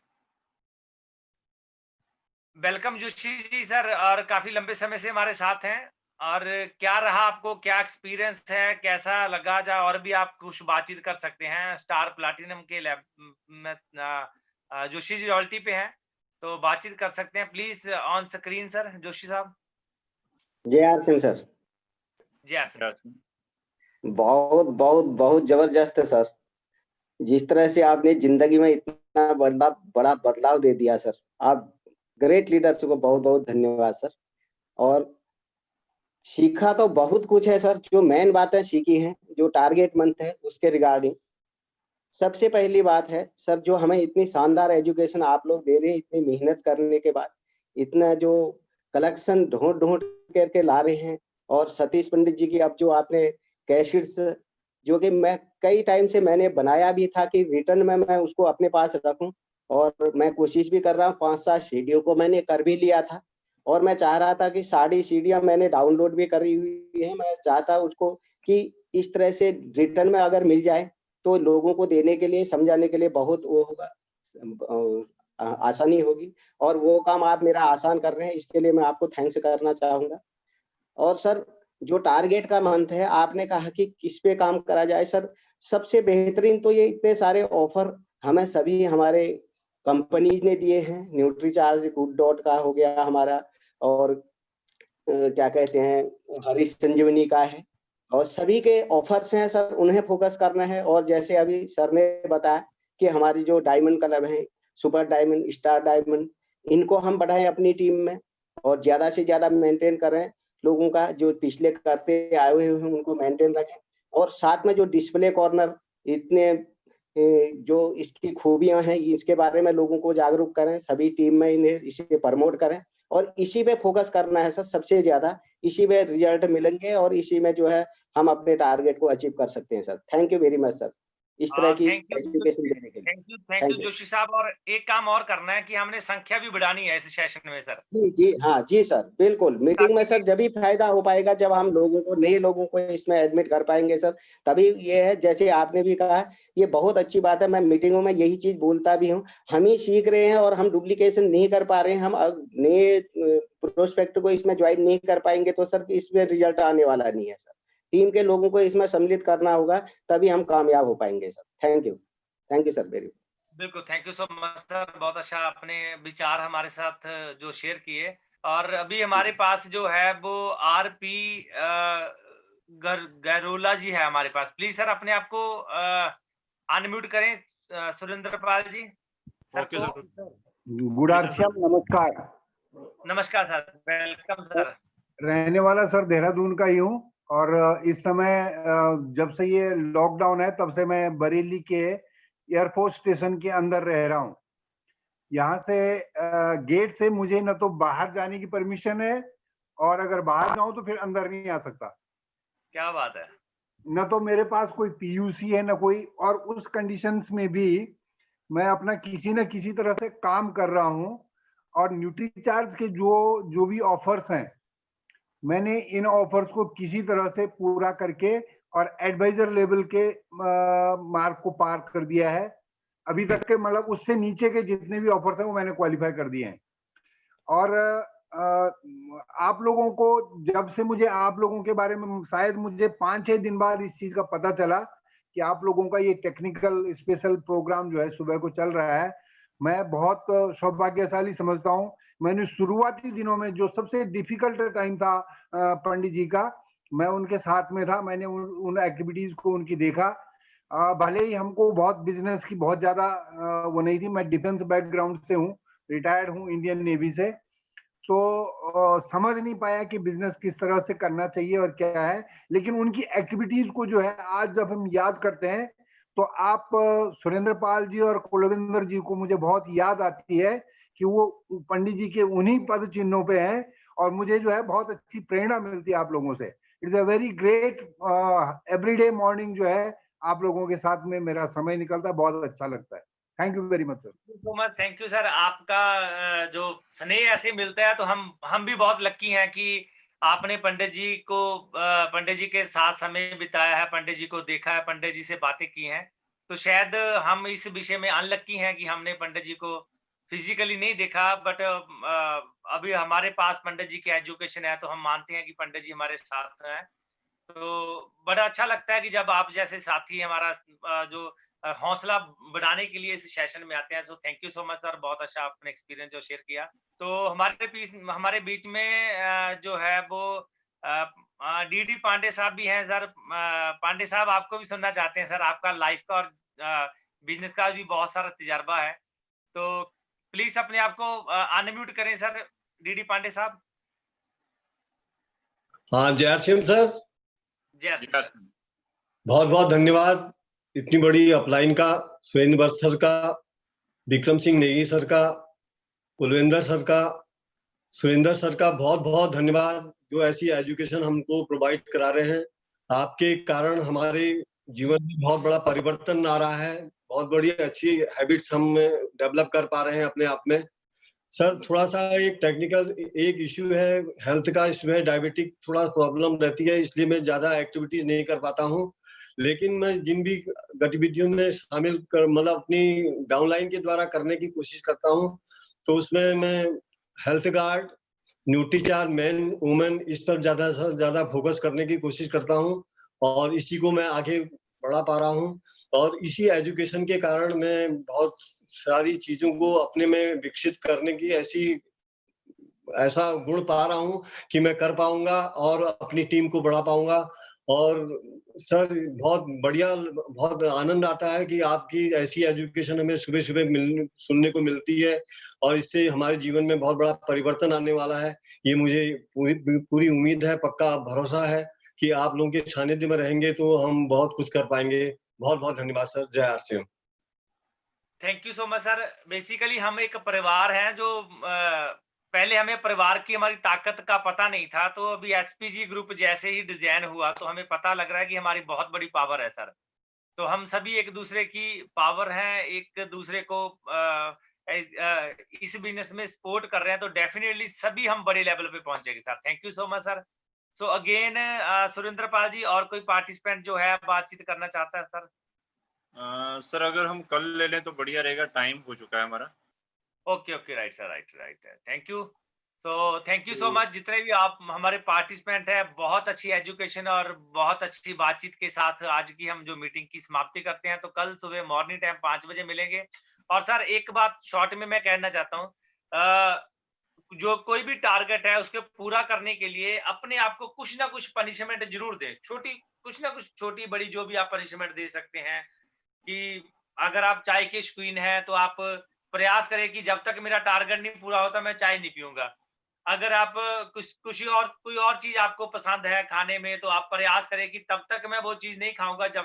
Welcome Joshi ji sir, और काफी लंबे समय से हमारे साथ हैं। और क्या रहा आपको, क्या एक्सपीरियंस है, कैसा लगा? जा और भी आप कुछ बातचीत कर सकते हैं। स्टार प्लाटिनम के लैब में जोशी जी रॉयल्टी पे हैं, तो बातचीत कर सकते हैं। Please on screen sir Joshi साहब। JR सिंह सर, जी हाँ सर। बहुत बहुत बहुत जबरदस्त है सर। जिस तरह से आपने जिंदगी में इतना बड़ा बदलाव दे दिया सर, आप ग्रेट लीडर को बहुत बहुत धन्यवाद सर। और सीखा तो बहुत कुछ है सर, जो मेन बातें सीखी हैं, जो टारगेट मंथ है उसके रिगार्डिंग। सबसे पहली बात है सर, जो हमें इतनी शानदार एजुकेशन आप लोग दे रहे हैं, इतनी मेहनत करने के बाद इतना जो कलेक्शन ढूंढ ढूंढ करके ला रहे हैं। और सतीश पंडित जी की अब जो आपने कैसेट्स, जो कि मैं कई टाइम से मैंने बनाया भी था कि रिटर्न में मैं उसको अपने पास रखूं, और मैं कोशिश भी कर रहा हूँ। 5-7 सीडियों को मैंने कर भी लिया था, और मैं चाह रहा था कि सारी सीडियां मैंने डाउनलोड भी करी हुई है। मैं चाहता उसको कि इस तरह से रिटर्न में अगर मिल जाए तो लोगों को देने के लिए, समझाने के लिए बहुत वो होगा, आसानी होगी। और वो काम आप मेरा आसान कर रहे हैं, इसके लिए मैं आपको थैंक्स करना चाहूँगा। और सर, जो टारगेट का मंथ है, आपने कहा कि किस पे काम करा जाए सर। सबसे बेहतरीन तो ये इतने सारे ऑफर हमें सभी हमारे कंपनीज ने दिए हैं। न्यूट्रीचार्ज, गुड डॉट का हो गया हमारा, और क्या कहते हैं, हरीश संजीवनी का है, और सभी के ऑफर्स हैं सर, उन्हें फोकस करना है। और जैसे अभी सर ने बताया कि हमारी जो डायमंड क्लब है, सुपर डायमंड, स्टार डायमंड, इनको हम बढ़ाएं अपनी टीम में, और ज्यादा से ज्यादा मेंटेन करें। लोगों का जो पिछले करते आए हुए हैं उनको मेंटेन रखें। और साथ में जो डिस्प्ले कॉर्नर, इतने जो इसकी खूबियां हैं, इसके बारे में लोगों को जागरूक करें, सभी टीम में इन्हें इसे प्रमोट करें। और इसी पे फोकस करना है सर, सबसे ज्यादा इसी में रिजल्ट मिलेंगे, और इसी में जो है हम अपने टारगेट को अचीव कर सकते हैं sir. Thank you very much sir, इस तरह की थैंक यू एजुकेशन देने के लिए। Thank you Thank you. Joshi साहब। और एक काम और करना है कि हमने संख्या भी बढ़ानी है इस सेशन में सर। जी जी, हाँ जी सर, बिल्कुल। मीटिंग में ताकि सर जब भी फायदा हो पाएगा, जब हम लोगों को, नए लोगों को इसमें एडमिट कर पाएंगे सर, तभी। ये है, जैसे आपने भी कहा, ये बहुत अच्छी बात है। मैं मीटिंगों में यही चीज बोलता भी हूँ। हम ही सीख रहे हैं और हम डुप्लीकेशन नहीं कर पा रहे हैं। हम नए प्रोस्पेक्ट को इसमें ज्वाइन नहीं कर पाएंगे तो सर इसमें रिजल्ट आने वाला नहीं है सर। टीम के लोगों को इसमें सम्मिलित करना होगा, तभी हम कामयाब हो पाएंगे sir. Thank you sir very. बिल्कुल, thank you so much sir. बहुत अच्छा आपने विचार हमारे साथ जो शेयर किए। और अभी हमारे पास जो है वो आरपी गैरोला जी है हमारे पास। प्लीज सर अपने आप को अनम्यूट करें, सुरेंद्र पाल जी सर ओके को। सर। गुड आर्शियम, नमस्कार। नमस्कार सर, वेलकम सर। रहने वाला सर देहरादून का ही हूँ, और इस समय जब से ये लॉकडाउन है तब से मैं बरेली के एयरफोर्स स्टेशन के अंदर रह रहा हूँ। यहाँ से गेट से मुझे न तो बाहर जाने की परमिशन है, और अगर बाहर जाऊं तो फिर अंदर नहीं आ सकता। क्या बात है। न तो मेरे पास कोई पीयूसी है न कोई, और उस कंडीशंस में भी मैं अपना किसी न किसी तरह से काम कर रहा हूँ। और न्यूट्रीचार्ज के जो भी ऑफर्स हैं, मैंने इन ऑफर्स को किसी तरह से पूरा करके और एडवाइजर लेवल के मार्क को पार कर दिया है। अभी तक के, मतलब उससे नीचे के जितने भी ऑफर्स हैं वो मैंने क्वालिफाई कर दिए हैं। और आप लोगों को, जब से मुझे आप लोगों के बारे में, शायद मुझे 5-6 दिन बाद इस चीज का पता चला कि आप लोगों का ये टेक्निकल स्पेशल प्रोग्राम जो है सुबह को चल रहा है, मैं बहुत सौभाग्यशाली समझता हूँ। मैंने शुरुआती दिनों में जो सबसे डिफिकल्ट टाइम था पंडित जी का, मैं उनके साथ में था। मैंने उन एक्टिविटीज को उनकी देखा। भले ही हमको बहुत बिजनेस की बहुत ज्यादा वो नहीं थी। मैं डिफेंस बैकग्राउंड से हूँ, रिटायर्ड हूँ इंडियन नेवी से, तो समझ नहीं पाया कि बिजनेस किस तरह से करना चाहिए और क्या है। लेकिन उनकी एक्टिविटीज को जो है आज जब हम याद करते हैं तो आप सुरेंद्र पाल जी और कुलविंदर जी को मुझे बहुत याद आती है कि वो पंडित जी के उन्हीं पद चिन्हों पे हैं, और मुझे जो है बहुत अच्छी प्रेरणा मिलती है आप लोगों से। It's a very great everyday morning जो है आप लोगों के साथ में मेरा समय निकलता है, बहुत अच्छा लगता है। Thank you very much sir. So much, thank you sir. आपका जो स्नेह ऐसे मिलता है तो हम भी बहुत लक्की हैं कि आपने पंडित जी को पंडित जी के साथ समय बिताया है, पंडित जी को देखा है, पंडित जी से बातें की हैं। तो शायद हम इस विषय में अनलक्की हैं कि हमने पंडित जी को फिजिकली नहीं देखा, बट अभी हमारे पास पंडित जी की एजुकेशन है तो हम मानते हैं कि पंडित जी हमारे साथ हैं। तो बड़ा अच्छा लगता है कि जब आप जैसे साथी हमारा जो हौसला बढ़ाने के लिए इस सेशन में आते हैं। So thank you so much sir, बहुत अच्छा आपने एक्सपीरियंस जो शेयर किया। तो हमारे बीच में जो है वो डीडी पांडे साहब भी हैं सर। पांडे साहब, आपको भी सुनना चाहते हैं सर, आपका लाइफ का और बिजनेस का भी बहुत सारा तजर्बा है, तो प्लीज अपने आप को अनम्यूट करें सर, डीडी पांडे साहब। हाँ, जय आरसीएम सर, यस Yes. बहुत बहुत धन्यवाद। इतनी बड़ी अपलाइन का, सुरेंद्र भट्ट सर का, विक्रम सिंह नेगी सर का, कुलविंदर सर का, सुरेंद्र सर का बहुत बहुत धन्यवाद, जो ऐसी एजुकेशन हमको प्रोवाइड करा रहे हैं। आपके कारण हमारे जीवन में बहुत बड़ा परिवर्तन आ रहा है, बहुत बड़ी अच्छी हैबिट्स हम डेवलप कर पा रहे हैं अपने आप में। सर, थोड़ा सा एक टेक्निकल एक इश्यू है, हेल्थ का इश्यू है, डायबिटिक थोड़ा प्रॉब्लम रहती है, इसलिए मैं ज्यादा एक्टिविटीज नहीं कर पाता हूँ। लेकिन मैं जिन भी गतिविधियों में शामिल कर मतलब अपनी डाउनलाइन के द्वारा करने की कोशिश करता हूँ, तो उसमें मैं health guard, Nutricharge, main women, इस पर ज्यादा से ज्यादा फोकस करने की कोशिश करता हूँ और इसी को मैं आगे बढ़ा पा रहा हूँ। और इसी एजुकेशन के कारण मैं बहुत सारी चीजों को अपने में विकसित करने की ऐसा गुण पा रहा हूँ कि मैं कर पाऊंगा और अपनी टीम को बढ़ा पाऊंगा। और सर, बहुत बढ़िया, बहुत आनंद आता है कि आपकी ऐसी एजुकेशन हमें सुबह सुबह सुनने को मिलती है और इससे हमारे जीवन में बहुत बड़ा परिवर्तन आने वाला है। ये मुझे पूरी उम्मीद है, पक्का भरोसा है कि आप लोगों के सानिध्य में रहेंगे तो हम बहुत कुछ कर पाएंगे। बहुत बहुत धन्यवाद सर, जय RCM. Thank you so much sir. Basically हम एक परिवार हैं जो पहले हमें परिवार की हमारी ताकत का पता नहीं था, तो अभी एसपीजी ग्रुप जैसे ही डिजाइन हुआ तो हमें पता लग रहा है कि हमारी बहुत बड़ी पावर है सर। तो हम सभी एक दूसरे की पावर हैं, एक दूसरे को इस बिजनेस में सपोर्ट कर रहे हैं, तो डेफिनेटली सभी हम बड़े लेवल पे पहुंचेंगे sir. Thank you so much sir. So again Surendra Pal ji, और कोई पार्टिसिपेंट जो है बातचीत करना चाहता है सर? सर, अगर हम कल ले लें तो बढ़िया रहेगा, टाइम हो चुका है हमारा। Okay okay, right sir, right. Thank you. तो थैंक यू सो मच जितने भी आप हमारे पार्टिसिपेंट हैं। बहुत अच्छी एजुकेशन और बहुत अच्छी बातचीत के साथ आज की हम जो मीटिंग की समाप्ति करते हैं। तो कल सुबह मॉर्निंग टाइम 5 बजे मिलेंगे। और सर एक बात शॉर्ट में मैं कहना चाहता हूँ, जो कोई भी टारगेट है उसके पूरा करने के लिए अपने आप को कुछ ना कुछ पनिशमेंट जरूर दें, कुछ ना कुछ छोटी बड़ी जो भी आप पनिशमेंट दे सकते हैं। कि अगर आप चाय के शौकीन हैं तो आप प्रयास करें कि जब तक मेरा टारगेट नहीं पूरा होता मैं चाय नहीं पीऊंगा। अगर आप कोई और चीज आपको पसंद है खाने में, तो आप प्रयास करें कि तब तक मैं वो चीज नहीं खाऊंगा जब